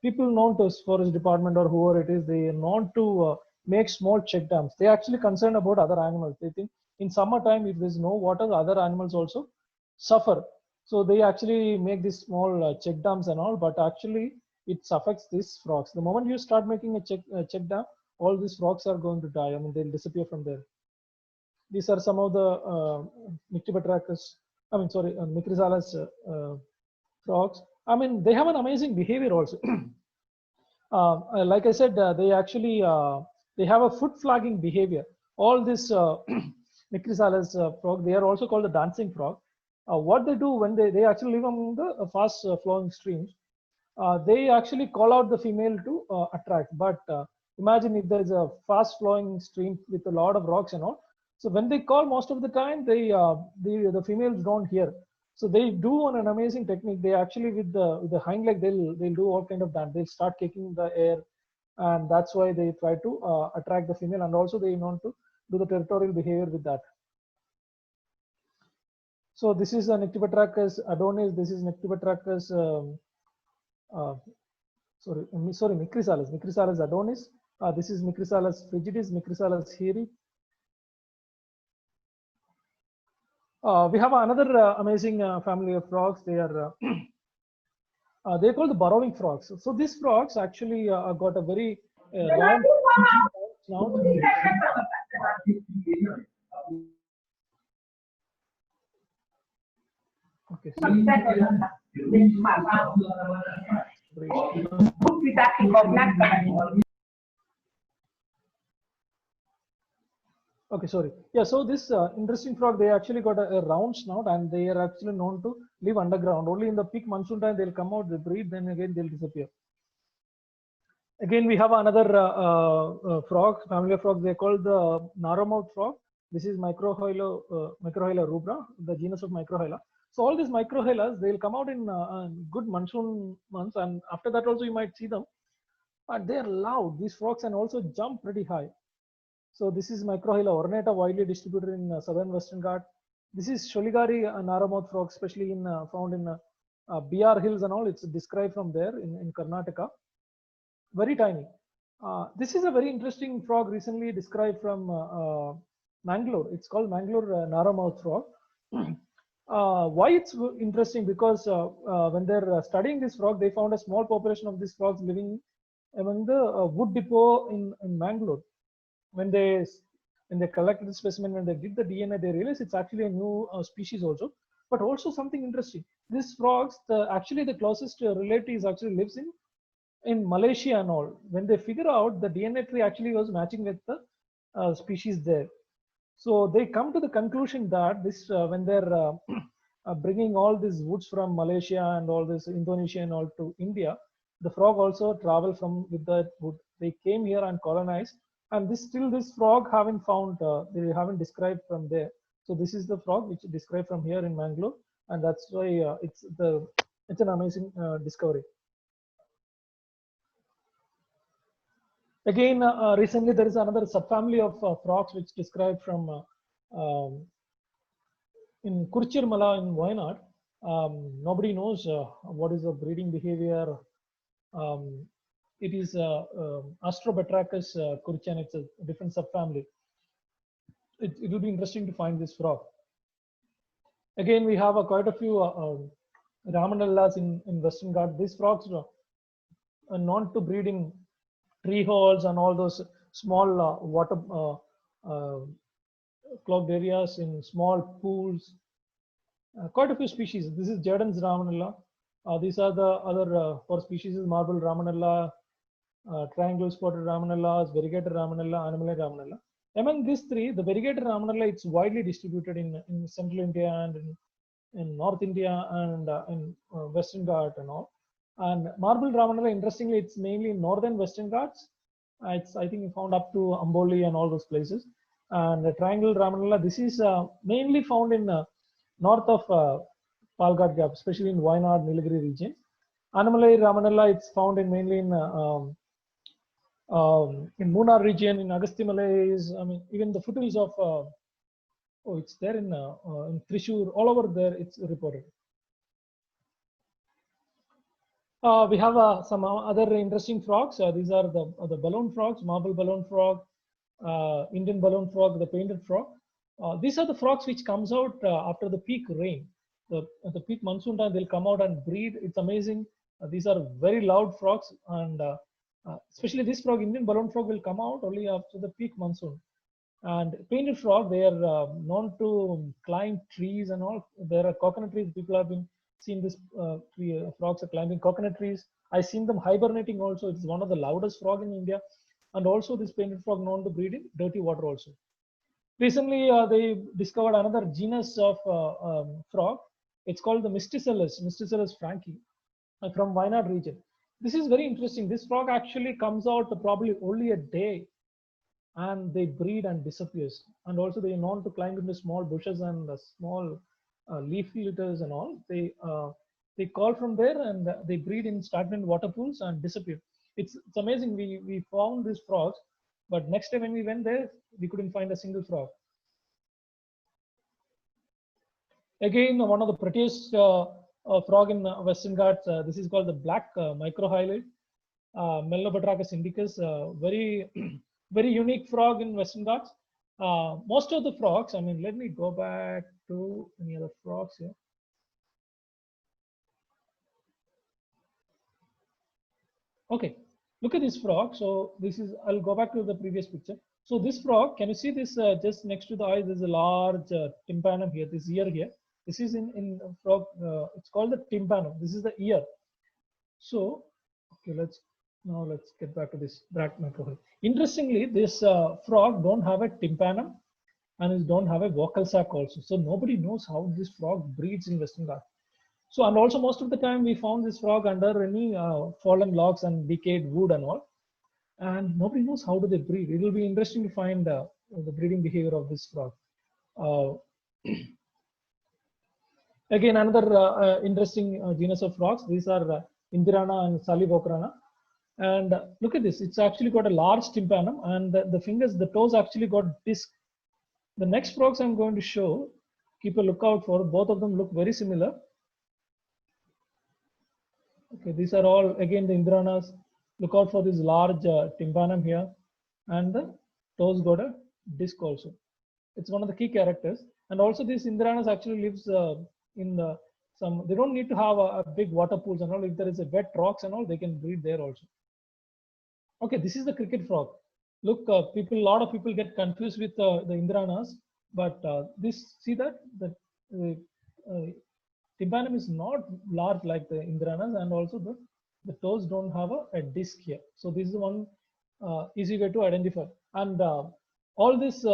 [SPEAKER 1] People known to forest department or whoever it is, they are known to make small check dams. They are actually concerned about other animals. They think in summertime, if there's no water, the other animals also suffer. So they actually make these small check dams and all, but actually it affects these frogs. The moment you start making a check dam, all these frogs are going to die. I mean, they'll disappear from there. These are some of the Nyctibatrachus, Micrysalis frogs. I mean, they have an amazing behavior also. Like I said, they actually they have a foot flagging behavior. All this Micrysalis frog, they are also called the dancing frog. What they do when they actually live among the fast flowing streams, they actually call out the female to attract. But imagine if there's a fast flowing stream with a lot of rocks and all. So when they call, most of the time the females don't hear. So they do on an amazing technique. They actually with the hind leg they'll do all kind of that. They'll start kicking the air, and that's why they try to attract the female, and also they want to do the territorial behavior with that. So this is a Nyctibatrachus adonis. This is Nyctibatrachus. Uh, sorry, Micrysalis adonis. This is Micrysalis frigidis, Micrysalis heri. We have another amazing family of frogs. They are they're called the burrowing frogs. So these frogs actually got a very round snout. Okay. Okay, sorry. Yeah, so this interesting frog, they actually got a round snout, and they are actually known to live underground. Only in the peak monsoon time they'll come out, they breed, then again they'll disappear. Again, we have another frog, family of frogs. They're called the narrow-mouthed frog. This is Microhyla rubra, the genus of Microhyla. So all these Microhylas, they'll come out in good monsoon months, and after that also you might see them. But they're loud. These frogs can also jump pretty high. So this is Microhyla ornata, widely distributed in southern Western Ghats. This is Sholigari, a narrow-mouthed frog, especially found in BR Hills and all. It's described from there in Karnataka. Very tiny. This is a very interesting frog recently described from Mangalore. It's called Mangalore narrow-mouthed frog. Why it's interesting? Because when they're studying this frog, they found a small population of these frogs living among the wood depot in Mangalore. When they collected the specimen, when they did the DNA, they realized it's actually a new species also. But also something interesting. These frogs, actually the closest relative actually lives in Malaysia and all. When they figure out the DNA tree actually was matching with the species there. So they come to the conclusion that this when they're bringing all these woods from Malaysia and all this Indonesia and all to India, the frog also travel from with that wood. They came here and colonized, and this frog haven't found, they haven't described from there. So this is the frog which is described from here in Mangalore, and that's why it's an amazing discovery. Again, recently there is another subfamily of frogs which described from in Kurchirmala in Wayanad. Nobody knows what is the breeding behavior. It is Astrobatrachus kurchan. It's a different subfamily. It will be interesting to find this frog. Again, we have quite a few Ramanellas in Western Ghats. These frogs are known to breed in tree holes and all those small water clogged areas, in small pools. Quite a few species. This is Jerdon's Ramanella. These are the other four species: marble Ramanella, triangle spotted Ramanellas, variegated Ramanella, animal Ramanella. Among these three, the variegated Ramanella, it's widely distributed in central India and in North India and in Western Ghats and all. And marble Ramanella, interestingly, it's mainly in northern Western Ghats. It's, I think, found up to Amboli and all those places. And the triangle Ramanella, this is mainly found in north of Palghat Gap, especially in Wayanad, Nilgiri region. Animalai Ramanella, it's found in mainly in Munnar region, in Agastya Malays. I mean, even the foothills of it's there in Thrissur, all over there. It's reported. We have some other interesting frogs. These are the balloon frogs, marble balloon frog, Indian balloon frog, the painted frog. These are the frogs which comes out after the peak rain. The peak monsoon time, they'll come out and breed. It's amazing. These are very loud frogs, and especially this frog, Indian balloon frog, will come out only after the peak monsoon. And painted frog, they are known to climb trees and all. There are coconut trees. People have been seen this frogs are climbing coconut trees. I've seen them hibernating also. It's one of the loudest frog in India. And also this painted frog known to breed in dirty water also. Recently, they discovered another genus of frog. It's called the Mysticellus franki, from Wayanad region. This is very interesting. This frog actually comes out probably only a day, and they breed and disappears. And also they are known to climb into small bushes and small leafy litters and all. They call from there, and they breed in stagnant water pools and disappear. It's amazing. We found these frogs, but next time when we went there, we couldn't find a single frog. Again, one of the prettiest frog in Western Ghats. This is called the black microhylid, Melobatrachus indicus. Very, very unique frog in Western Ghats. Most of the frogs, I mean, let me go back to any other frogs here. Okay, look at this frog. So this is, I'll go back to the previous picture. So this frog, can you see this just next to the eye? There's a large tympanum here, this ear here. This is in frog, it's called the tympanum. This is the ear. So, okay, let's get back to this black microhylid. Interestingly, this frog don't have a tympanum and it don't have a vocal sac also. So nobody knows how this frog breeds in Western Ghats. So, and also most of the time we found this frog under any fallen logs and decayed wood and all, and nobody knows how do they breed. It will be interesting to find the breeding behavior of this frog. Again, another interesting genus of frogs. These are Indirana and Salivocrana. And look at this. It's actually got a large tympanum, and the fingers, the toes actually got disc. The next frogs I'm going to show, keep a lookout for. Both of them look very similar. Okay, these are all again the Indranas. Look out for this large tympanum here, and the toes got a disc also. It's one of the key characters. And also these Indranas actually lives in the some. They don't need to have a big water pools and all. If there is a wet rocks and all, they can breed there also. Okay, this is the cricket frog. Look, a lot of people get confused with the Indranas, but this, see that tympanum is not large like the Indranas, and also the toes don't have a disc here. So this is one easy way to identify. And all these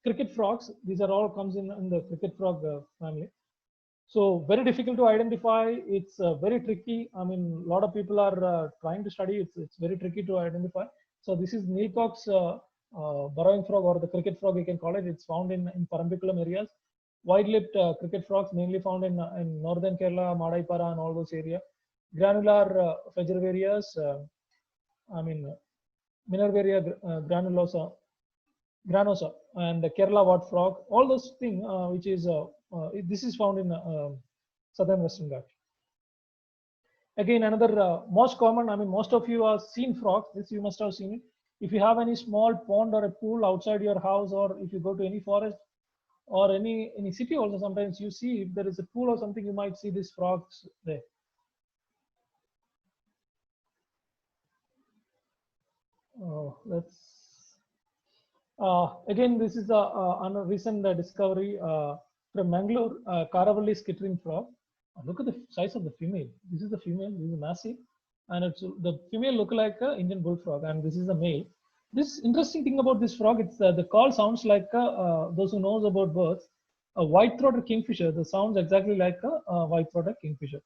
[SPEAKER 1] cricket frogs, these are all comes in the cricket frog family. So very difficult to identify. It's very tricky. I mean, a lot of people are trying to study. It's very tricky to identify. So this is Neelcock's burrowing frog, or the cricket frog, you can call it. It's found in Parambiculam areas. Wide-lipped cricket frogs mainly found in northern Kerala, Madaipara and all those areas. Granular Fejervarius, I mean Minervaria granulosa, granosa, and the Kerala wart frog. All those things, which is this is found in southern Western Ghats. Again, another most common, I mean, most of you have seen frogs. This you must have seen it. If you have any small pond or a pool outside your house, or if you go to any forest or any city also, sometimes you see if there is a pool or something, you might see these frogs there. Again, this is a recent discovery from Mangalore, Karavalli skittering frog. Look at the size of the female. This is the female. This is massive, and it's the female look like an Indian bullfrog, and this is the male. This interesting thing about this frog, it's the call sounds like those who knows about birds, a white-throated kingfisher. The sounds exactly like a white-throated kingfisher.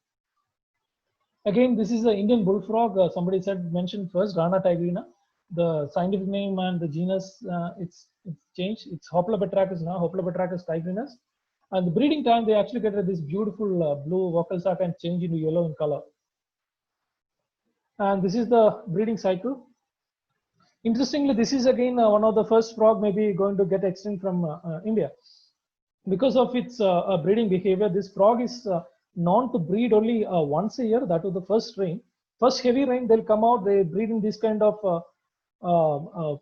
[SPEAKER 1] Again, this is the Indian bullfrog. Somebody mentioned first, Rana tigrina. The scientific name and the genus, it's changed. It's Hoplobatrachus now, Hoplobatrachus tigrinus. And the breeding time, they actually get this beautiful blue vocal sac and change into yellow in color. And this is the breeding cycle. Interestingly, this is again one of the first frog maybe going to get extinct from India. Because of its breeding behavior, this frog is known to breed only once a year. That was the first rain. First heavy rain, they'll come out, they breed in this kind of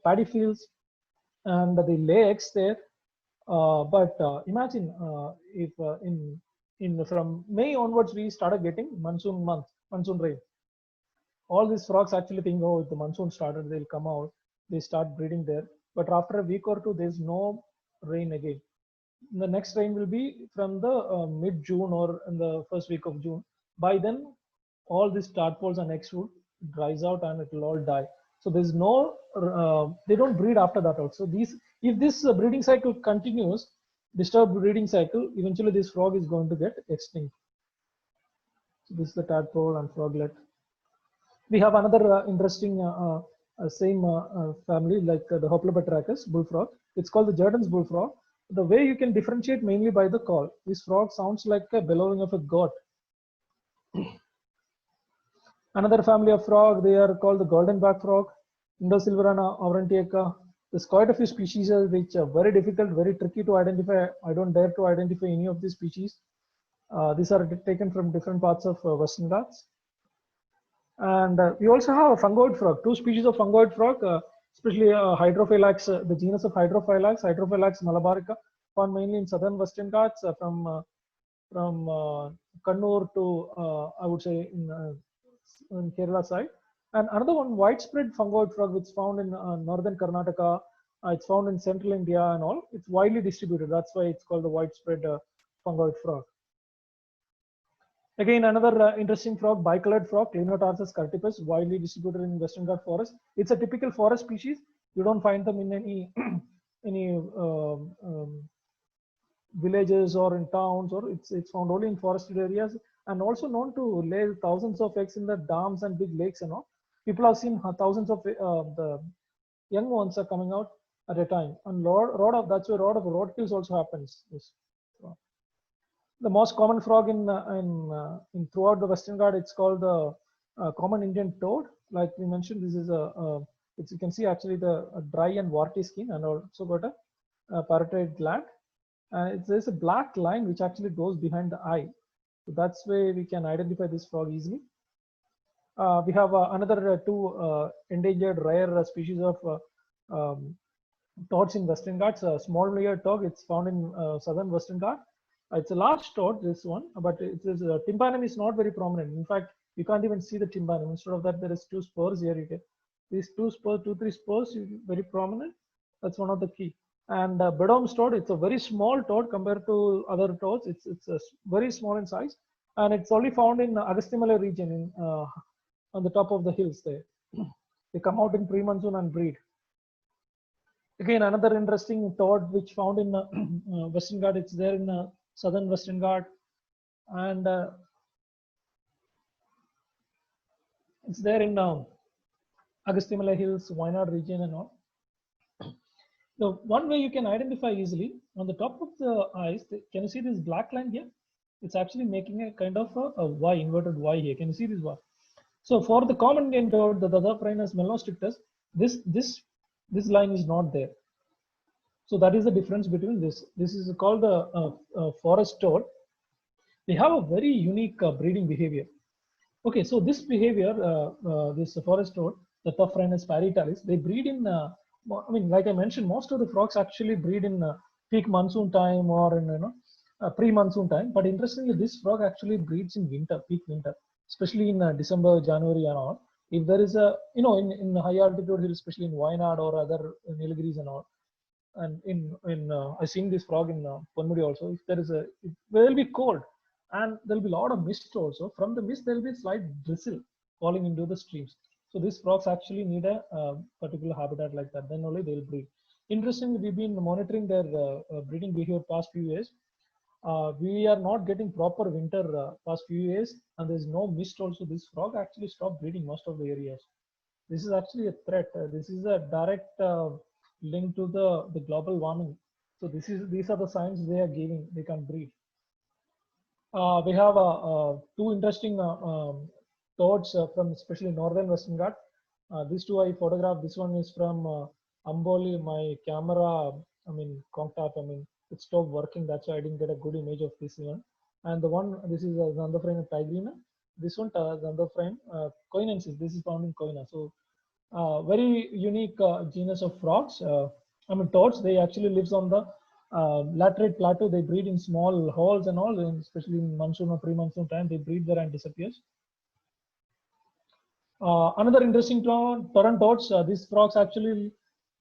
[SPEAKER 1] paddy fields, and they lay eggs there. But imagine if from May onwards we started getting monsoon rain. All these frogs actually think, oh, if the monsoon started, they'll come out. They start breeding there. But after a week or two, there's no rain again. The next rain will be from the mid-June or in the first week of June. By then, all these tadpoles and eggs would dries out and it will all die. So there's no, they don't breed after that also. If this breeding cycle continues, disturbed breeding cycle, eventually this frog is going to get extinct. So this is the tadpole and froglet. We have another interesting same family like the Hoplobatrachus bullfrog. It's called the Jordan's bullfrog. The way you can differentiate mainly by the call. This frog sounds like a bellowing of a goat. Another family of frog, they are called the golden back frog, Indosilverana aurantiaca. There's quite a few species which are very difficult, very tricky to identify. I don't dare to identify any of these species. These are taken from different parts of Western Ghats. And we also have a fungoid frog, two species of fungoid frog, especially Hydrophylax, the genus of Hydrophylax, Hydrophylax malabarica, found mainly in southern Western Ghats from Kannur to, I would say, in Kerala side. And another one, widespread fungoid frog, which is found in northern Karnataka. It's found in central India and all. It's widely distributed. That's why it's called the widespread fungoid frog. Again, another interesting frog, bicolored frog, Clinotarsus curtipus, widely distributed in Western Ghat forest. It's a typical forest species. You don't find them in any villages or in towns, or it's found only in forested areas, and also known to lay thousands of eggs in the dams and big lakes and all. People have seen thousands of the young ones are coming out at a time. And that's where roadkills also happens. Yes. The most common frog in throughout the Western Ghat, it's called the common Indian toad. Like we mentioned, this is it's, you can see actually the dry and warty skin, and also got a parotoid gland. There's a black line which actually goes behind the eye. So that's where we can identify this frog easily. We have another two endangered rare species of toads in Western Ghats. Small eared toad, it's found in southern Western Ghat. It's a large toad, this one, but tympanum is not very prominent. In fact, you can't even see the tympanum. Instead of that, there is two spurs here. You get these two, three spurs, very prominent. That's one of the key. And Bedom's toad, it's a very small toad compared to other toads. It's very small in size, and it's only found in Agasthyamala region in on the top of the hills there. They come out in pre-monsoon and breed. Again, another interesting toad which found in Western Ghat. It's there in southern Western Ghat, and it's there in Agasthyamala Hills, Wayanad region and all. The one way you can identify easily, on the top of the eyes, can you see this black line here? It's actually making a kind of a Y, inverted Y here. Can you see this Y? So for the common Indian toad, the Dathaphrynus melanostrictus, this line is not there. So that is the difference between this. This is called the forest toad. They have a very unique breeding behavior. Okay, so this behavior, this forest toad, the Dathaphrynus parietalis, they breed in, I mean, like I mentioned, most of the frogs actually breed in peak monsoon time or in pre-monsoon time. But interestingly, this frog actually breeds in winter, peak winter, especially in December, January and all. If there is a, in high altitude hills, especially in Wayanad or other Nilgiris and all, and I've seen this frog in Ponmudi also. If there is it will be cold, and there'll be a lot of mist also. From the mist, there'll be slight drizzle falling into the streams. So these frogs actually need a particular habitat like that. Then only they'll breed. Interestingly, we've been monitoring their breeding behavior past few years. We are not getting proper winter past few years, and there's no mist also. This frog actually stopped breeding most of the areas. This is actually a threat. This is a direct link to the global warming. So these are the signs they are giving. They can breed. We have two interesting toads from especially northern Western Ghat. These two I photographed. This one is from Amboli. My camera, it stopped working. That's why I didn't get a good image of this one. And the one, this is Xanthophrena tigrina. This one, Xanthophrena koinensis. This is found in Koina. So very unique genus of frogs. Toads. They actually lives on the laterite plateau. They breed in small holes and all, and especially in monsoon or pre-monsoon time, they breed there and disappears. Another interesting torrent toads. These frogs actually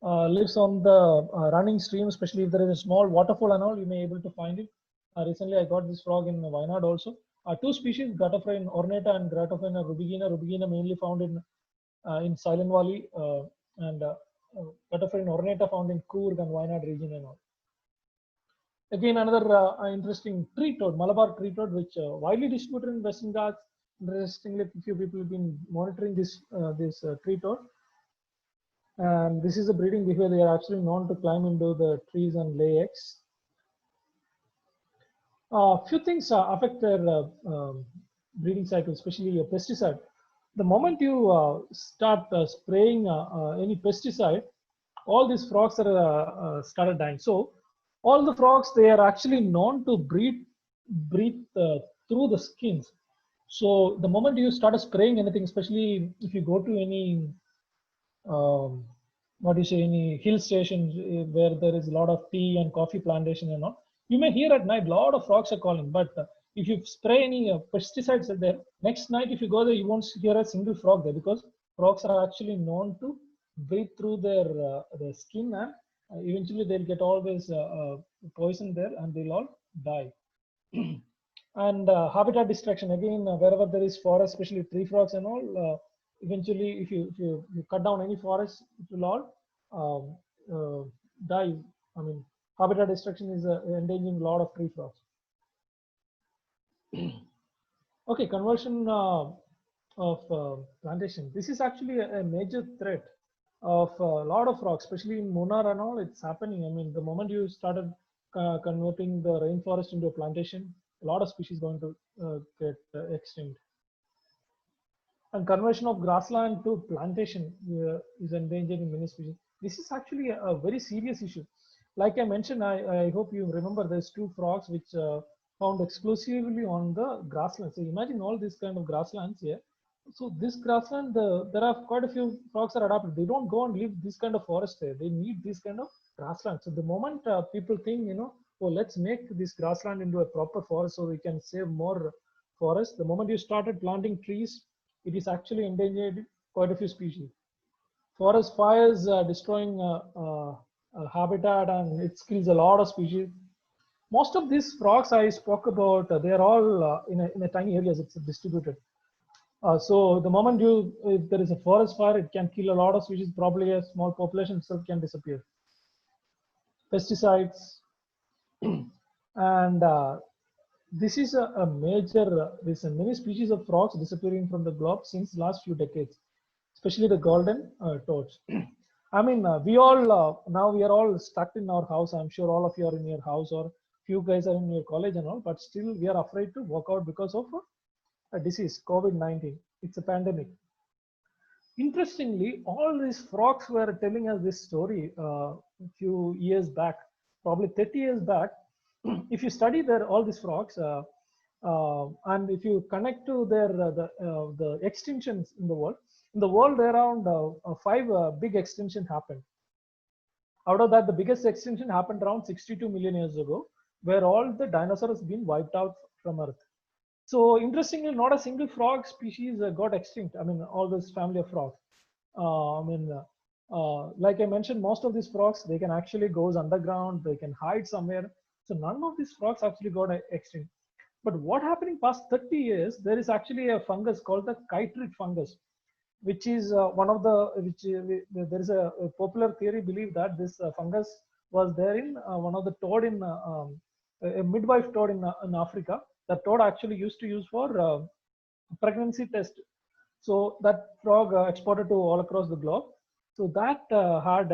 [SPEAKER 1] lives on the running stream, especially if there is a small waterfall and all, you may be able to find it. Recently, I got this frog in Wayanad also. Two species, Grattophrena ornata and Grattophrena rubigina. Rubigina mainly found in Silent Valley, and Grattophrena ornata found in Coorg and Wayanad region and all. Again, another interesting tree toad, Malabar tree toad, which widely distributed in Western Ghats. Interestingly, a few people have been monitoring this tree toad, and this is a breeding behavior. They are actually known to climb into the trees and lay eggs. Few things affect their breeding cycle, especially a pesticide. The moment you start spraying any pesticide, all these frogs are started dying. So all the frogs, they are actually known to breathe through the skins. So the moment you start spraying anything, especially if you go to any um, what do you say, any hill stations where there is a lot of tea and coffee plantation and all, you may hear at night a lot of frogs are calling. But if you spray any pesticides there, next night if you go there, you won't hear a single frog there, because frogs are actually known to breathe through their skin, and eventually they'll get all this poison there and they'll all die. And habitat destruction, again, wherever there is forest, especially tree frogs and all, eventually if you cut down any forest, it will all die. I mean, habitat destruction is endangering a lot of tree frogs. Okay, conversion of plantation. This is actually a major threat of a lot of frogs, especially in Munnar and all. It's happening. I mean, the moment you started converting the rainforest into a plantation, a lot of species going to get extinct. And conversion of grassland to plantation is endangering many species. This is actually a very serious issue. Like I mentioned, I hope you remember there's two frogs which found exclusively on the grassland. So imagine all these kind of grasslands here. So this grassland, there are quite a few frogs that are adapted. They don't go and live this kind of forest there. They need this kind of grassland. So the moment people think, oh, let's make this grassland into a proper forest so we can save more forest. The moment you started planting trees, it is actually endangered quite a few species. Forest fires destroying habitat, and it kills a lot of species. Most of these frogs I spoke about, they are all in a tiny areas. It's distributed. So the moment if there is a forest fire, it can kill a lot of species. Probably a small population itself can disappear. Pesticides, and this is a major reason. Many species of frogs disappearing from the globe since last few decades, especially the golden toads. I mean, we all now we are all stuck in our house. I'm sure all of you are in your house, or few guys are in your college and all, but still we are afraid to walk out because of a disease, COVID-19. It's a pandemic. Interestingly, all these frogs were telling us this story a few years back, probably 30 years back. If you study all these frogs, and if you connect to the extinctions in the world around five big extinctions happened. Out of that, the biggest extinction happened around 62 million years ago, where all the dinosaurs been wiped out from Earth. So interestingly, not a single frog species got extinct. I mean, all this family of frogs. Like I mentioned, most of these frogs, they can actually goes underground. They can hide somewhere. So none of these frogs actually got extinct. But what happened in past 30 years, there is actually a fungus called the chytrid fungus, which is one of the, there is a popular theory believe that this fungus was there in one of the toad in, a midwife toad in Africa. The toad actually used to use for pregnancy test. So that frog exported to all across the globe. So that had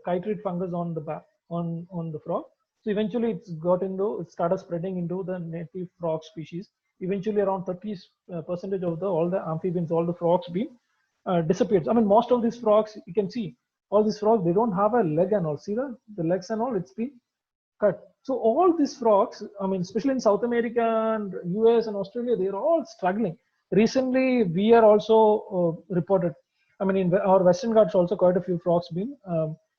[SPEAKER 1] chytrid fungus on the back, on the frog. So eventually it started spreading into the native frog species. Eventually around 30% of all the amphibians, all the frogs being disappeared. I mean, most of these frogs, you can see all these frogs, they don't have a leg and all. See the legs and all, it's been cut. So all these frogs, I mean, especially in South America and US and Australia, they are all struggling. Recently, we are also reported. I mean, in our Western Ghats, also quite a few frogs been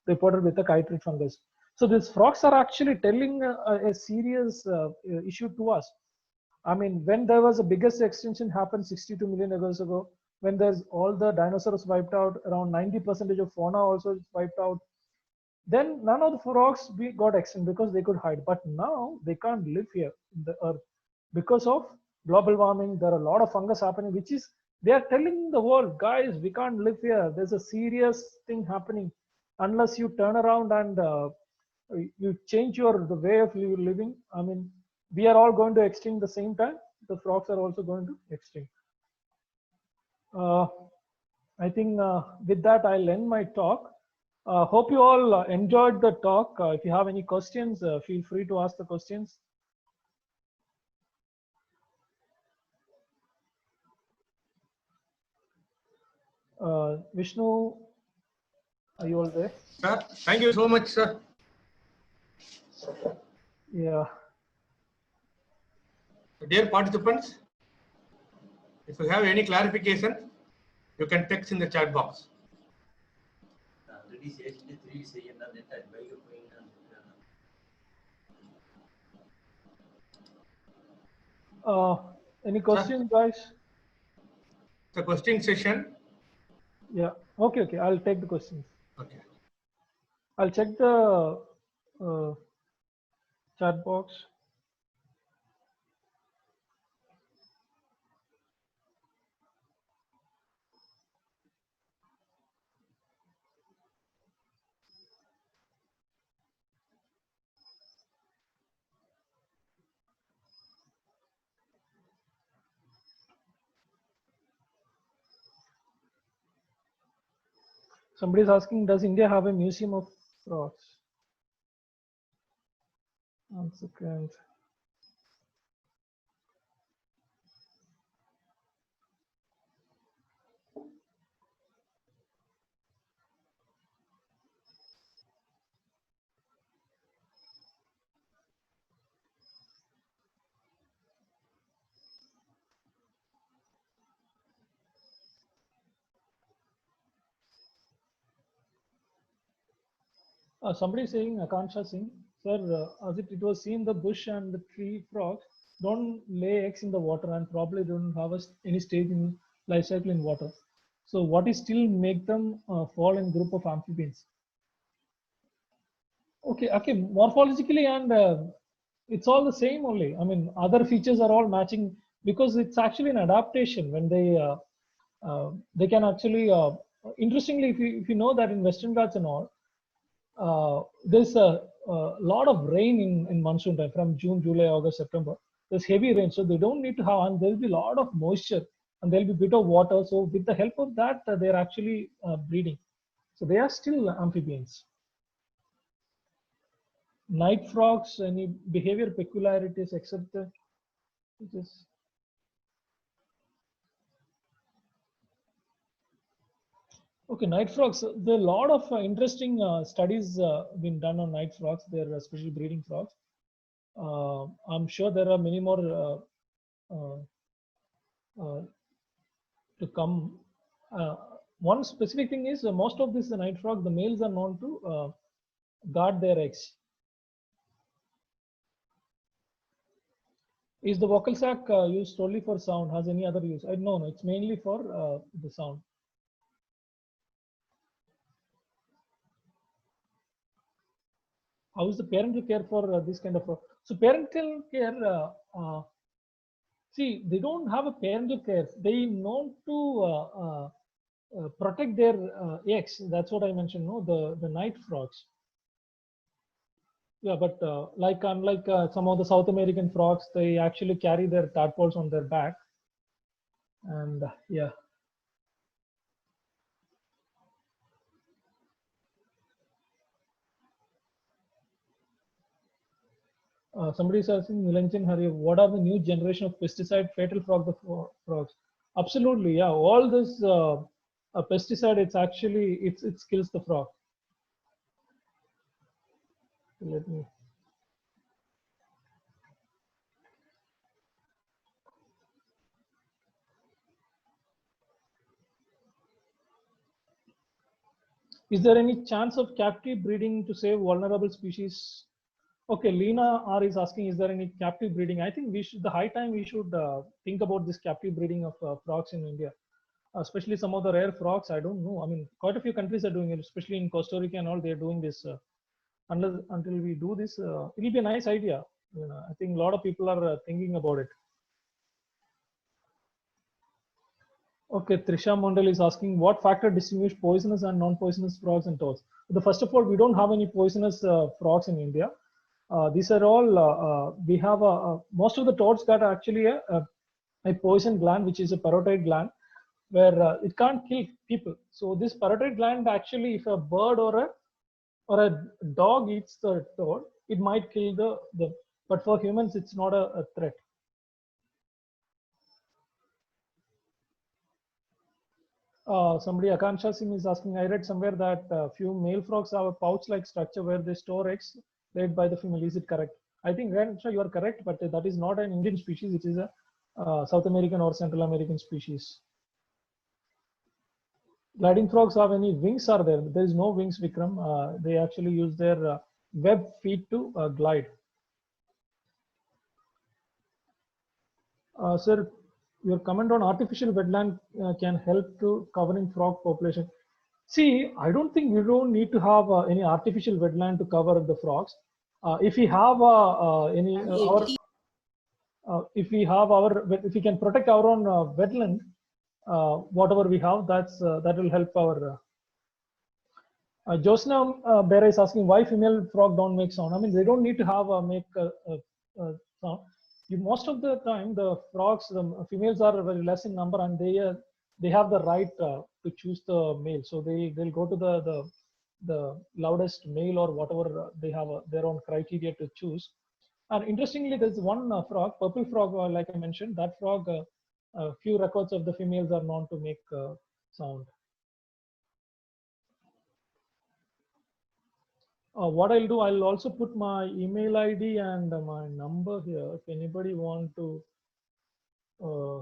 [SPEAKER 1] reported with the chytrid fungus. So these frogs are actually telling a serious issue to us. I mean, when there was the biggest extinction happened 62 million years ago, when there's all the dinosaurs wiped out, around 90% of fauna also wiped out, then none of the frogs got extinct because they could hide. But now they can't live here in the earth because of global warming. There are a lot of fungus happening, which is they are telling the world, guys, we can't live here. There's a serious thing happening unless you turn around and you change the way of living. I mean, we are all going to extinct the same time. The frogs are also going to extinct. I think with that I'll end my talk. Hope you all enjoyed the talk. If you have any questions, feel free to ask the questions. Vishnu, are you all there?
[SPEAKER 2] Sir, thank you so much, sir.
[SPEAKER 1] Yeah.
[SPEAKER 2] Dear participants, if you have any clarification, you can text in the chat box.
[SPEAKER 1] Any questions, guys?
[SPEAKER 2] The question session.
[SPEAKER 1] Yeah. Okay. I'll take the questions.
[SPEAKER 2] Okay.
[SPEAKER 1] I'll check the chat box. Somebody is asking, does India have a museum of frogs? 1 second. Somebody is saying, Akansha Singh, sir, as it was seen, the bush and the tree frogs don't lay eggs in the water and probably don't have any stage in life cycle in water. So what is still make them fall in group of amphibians? Okay, morphologically and it's all the same only. I mean, other features are all matching because it's actually an adaptation when they can actually, interestingly, if you know that in Western Ghats and all, there's a lot of rain in monsoon time from June, July, August, September. There's heavy rain, so they don't need to have, and there'll be a lot of moisture and there'll be a bit of water. So with the help of that, they're actually breeding. So they are still amphibians. Night frogs, any behavior peculiarities except the just okay, night frogs. There are a lot of interesting studies been done on night frogs. They're especially breeding frogs. I'm sure there are many more uh, uh, to come. One specific thing is most of this night frog, the males are known to guard their eggs. Is the vocal sac used solely for sound? Has any other use? No, it's mainly for the sound. How is the parental care for this kind of frog? So parental care, see, they don't have a parental care. They know to protect their eggs. That's what I mentioned. No, the night frogs. Yeah, but like unlike some of the South American frogs, they actually carry their tadpoles on their back. And yeah. Somebody is asking Nilanjan Hari, what are the new generation of pesticide fatal frogs? Absolutely, yeah. All this pesticide, it's actually it kills the frog. Let me. Is there any chance of captive breeding to save vulnerable species? Okay, Lena R is asking, is there any captive breeding? I think we should, the high time we should think about this captive breeding of frogs in India, especially some of the rare frogs. I don't know. I mean, quite a few countries are doing it, especially in Costa Rica and all. They're doing this. Until we do this, it'll be a nice idea. You know, I think a lot of people are thinking about it. Okay, Trisha Mondal is asking what factor distinguish poisonous and non-poisonous frogs and toads. First of all, we don't have any poisonous frogs in India. These are all we have most of the toads got actually a poison gland, which is a parotid gland, where it can't kill people. So this parotid gland actually, if a bird or a dog eats the toad, it might kill the. But for humans, it's not a threat. Somebody, Akansha Singh is asking, I read somewhere that few male frogs have a pouch-like structure where they store eggs laid by the female. Is it correct? I think, Akansha, you are correct, but that is not an Indian species. It is a South American or Central American species. Gliding frogs have any wings are there? There is no wings, Vikram. They actually use their web feet to glide. Sir, your comment on artificial wetland can help to covering frog population. See, I don't think we don't need to have any artificial wetland to cover the frogs. If we have any if we have if we can protect our own wetland, whatever we have, that will help our. Josna Bera is asking why female frog don't make sound. I mean, they don't need to have make sound. Most of the time, the frogs, the females are very less in number, and they have the right to choose the male. So they'll go to the loudest male or whatever they have their own criteria to choose. And interestingly, there's one frog, purple frog, like I mentioned. That frog, a few records of the females are known to make sound. What I'll do, I'll also put my email ID and my number here. If anybody want to, uh,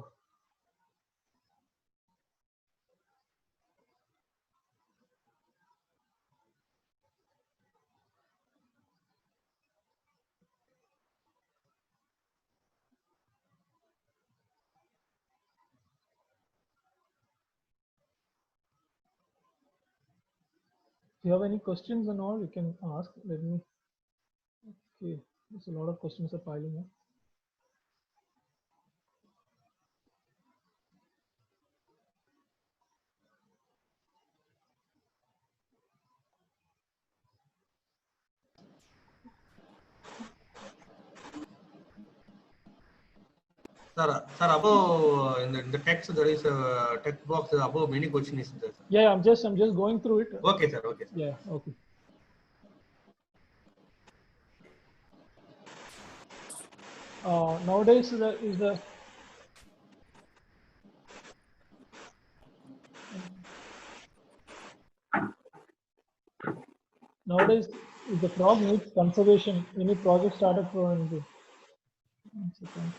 [SPEAKER 1] if you have any questions and all, you can ask. Let me. Okay, there's a lot of questions are piling up.
[SPEAKER 2] Sir, above in the text there is a text box above many questions is there. Sir.
[SPEAKER 1] Yeah, I'm just going through it.
[SPEAKER 2] Okay, sir. Okay. Sir.
[SPEAKER 1] Yeah. Okay. Nowadays is the nowadays is the frog needs conservation. Any project started for anything. 1 second.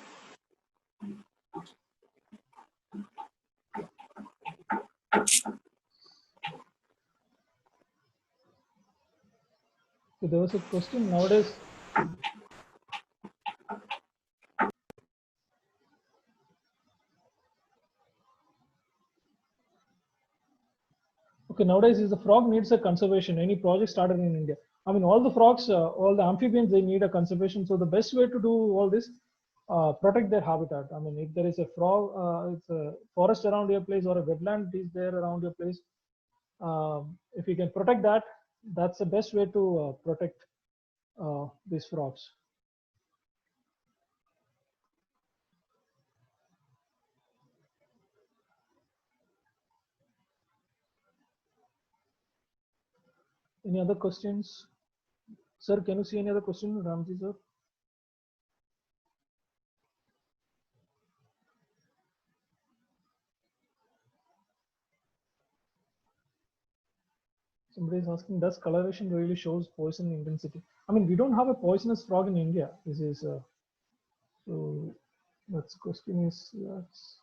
[SPEAKER 1] So there was a question nowadays. Okay, nowadays is the frog needs a conservation. Any project started in India. I mean, all the frogs, all the amphibians, they need a conservation. So the best way to do all this, protect their habitat. I mean, if there is a frog, it's a forest around your place or a wetland is there around your place, if you can protect that, that's the best way to protect these frogs. Any other questions? Sir, can you see any other question, Ramji sir? Somebody is asking, does coloration really shows poison intensity? I mean, we don't have a poisonous frog in India. This is so. That's the question is that's.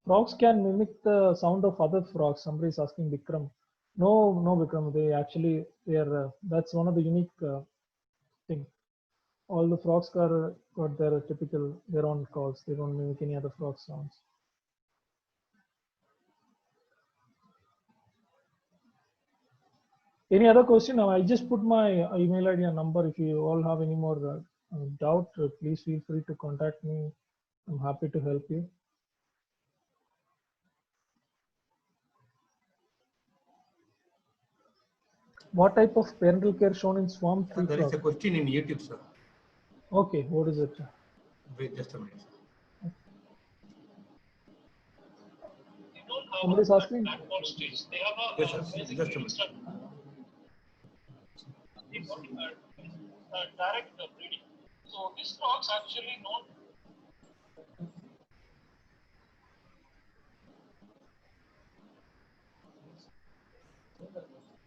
[SPEAKER 1] Frogs can mimic the sound of other frogs. Somebody is asking Vikram. No, no, Vikram. They actually they are. That's one of the unique thing. all the frogs got their typical their own calls. They don't make any other frog sounds. Any other question? I just put my email ID and number. If you all have any more doubt, please feel free to contact me. I'm happy to help you. What type of parental care shown in Swarm Tree
[SPEAKER 2] There is a
[SPEAKER 1] Frog?
[SPEAKER 2] question in YouTube, sir.
[SPEAKER 1] Okay, what is it?
[SPEAKER 2] Wait just a minute.
[SPEAKER 1] Somebody's asking.
[SPEAKER 2] Yes, sir. Just a minute.
[SPEAKER 3] Direct breeding. So this frogs actually not.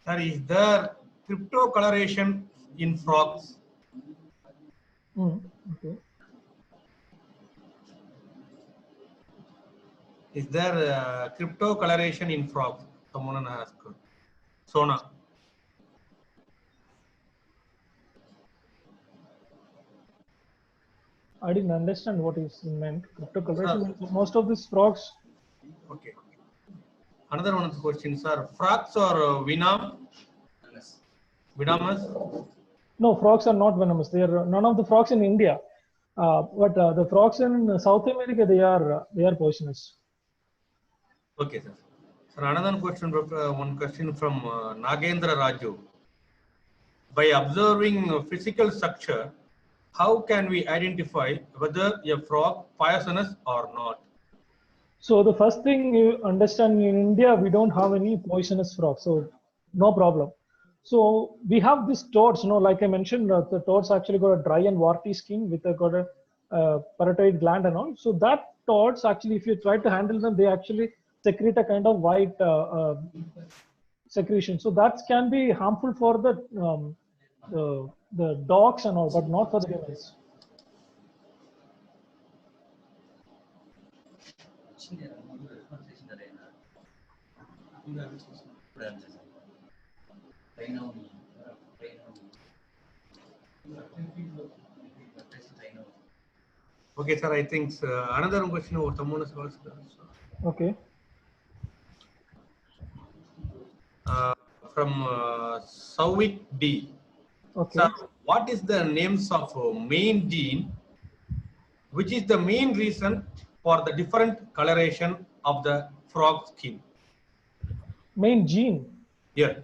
[SPEAKER 2] Sir, is there cryptocoloration in frogs?
[SPEAKER 1] Okay.
[SPEAKER 2] Is there cryptocoloration in frogs? Someone asked. Sona.
[SPEAKER 1] I didn't understand what is meant. Cryptocoloration. Most of these frogs.
[SPEAKER 2] Okay. Another one of the questions, sir. Frogs or venomous?
[SPEAKER 1] No, frogs are not venomous. They are none of the frogs in India. But the frogs in South America, they are poisonous.
[SPEAKER 2] Okay, sir. Sir, another question. One question from Nagendra Raju. By observing physical structure, how can we identify whether a frog poisonous or not?
[SPEAKER 1] So the first thing you understand, in India, we don't have any poisonous frogs, so no problem. So we have these toads, like I mentioned, the toads actually got a dry and warty skin with got a parotid gland and all. So that toads actually, if you try to handle them, they actually secrete a kind of white secretion. So that can be harmful for the dogs and all, but not for the humans.
[SPEAKER 2] Okay, sir. I think another question over someone has asked.
[SPEAKER 1] Okay.
[SPEAKER 2] From Sauvik D.
[SPEAKER 1] Okay.
[SPEAKER 2] Sir, what is the names of main gene, which is the main reason for the different coloration of the frog skin?
[SPEAKER 1] Main gene.
[SPEAKER 2] Yeah.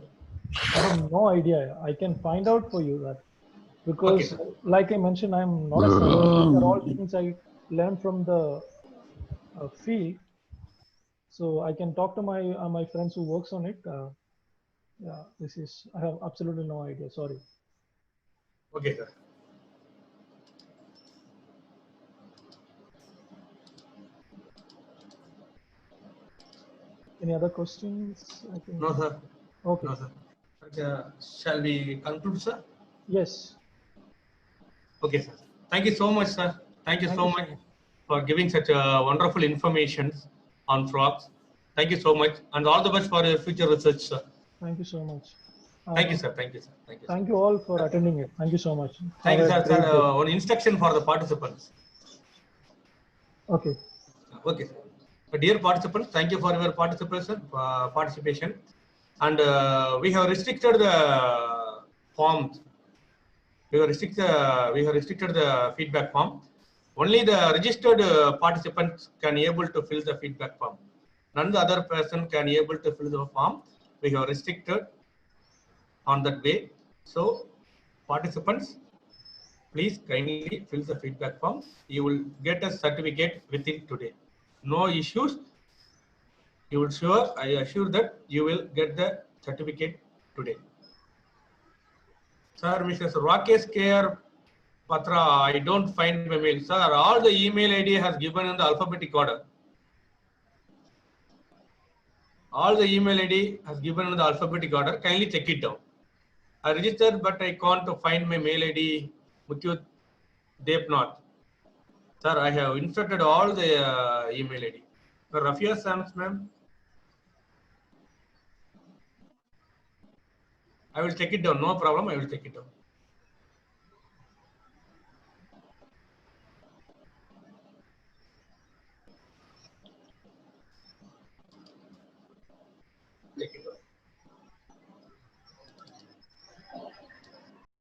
[SPEAKER 1] I have no idea. I can find out for you that, because
[SPEAKER 2] Okay.
[SPEAKER 1] like I mentioned, I'm not a scientist. These are all things I learned from the field. So I can talk to my friends who works on it. Yeah, I have absolutely no idea. Sorry.
[SPEAKER 2] Okay, sir.
[SPEAKER 1] Any other questions? I think.
[SPEAKER 2] No, sir.
[SPEAKER 1] Okay.
[SPEAKER 2] No, sir. Shall we conclude, sir?
[SPEAKER 1] Yes.
[SPEAKER 2] Okay, sir. Thank you so much, sir. Thank you so much for giving such wonderful information on frogs. Thank you so much, and all the best for your future research, sir.
[SPEAKER 1] Thank you so much.
[SPEAKER 2] Thank you, sir. Thank you, sir. Thank you.
[SPEAKER 1] Thank you all for attending it. Thank you so much.
[SPEAKER 2] Thank you,
[SPEAKER 1] Have
[SPEAKER 2] sir.
[SPEAKER 1] a great day.
[SPEAKER 2] One instruction for the participants.
[SPEAKER 1] Okay.
[SPEAKER 2] Okay, sir. Dear participants, thank you for your participation. And we have restricted the forms. We have restricted the feedback form. Only the registered participants can able to fill the feedback form. None the other person can able to fill the form. We have restricted on that way. So participants, please kindly fill the feedback form. You will get a certificate within today. No issues. I assure that you will get the certificate today. Sir, Mrs. Rakesh Care Patra, I don't find my mail. Sir, all the email ID has given in the alphabetic order. All the email ID has given in the alphabetic order. Kindly check it down. I registered, but I can't find my mail ID. Muthu Devnath. Sir, I have inserted all the email ID. Rafia Sams, ma'am. I will check it down. No problem. I will check it down. Take it.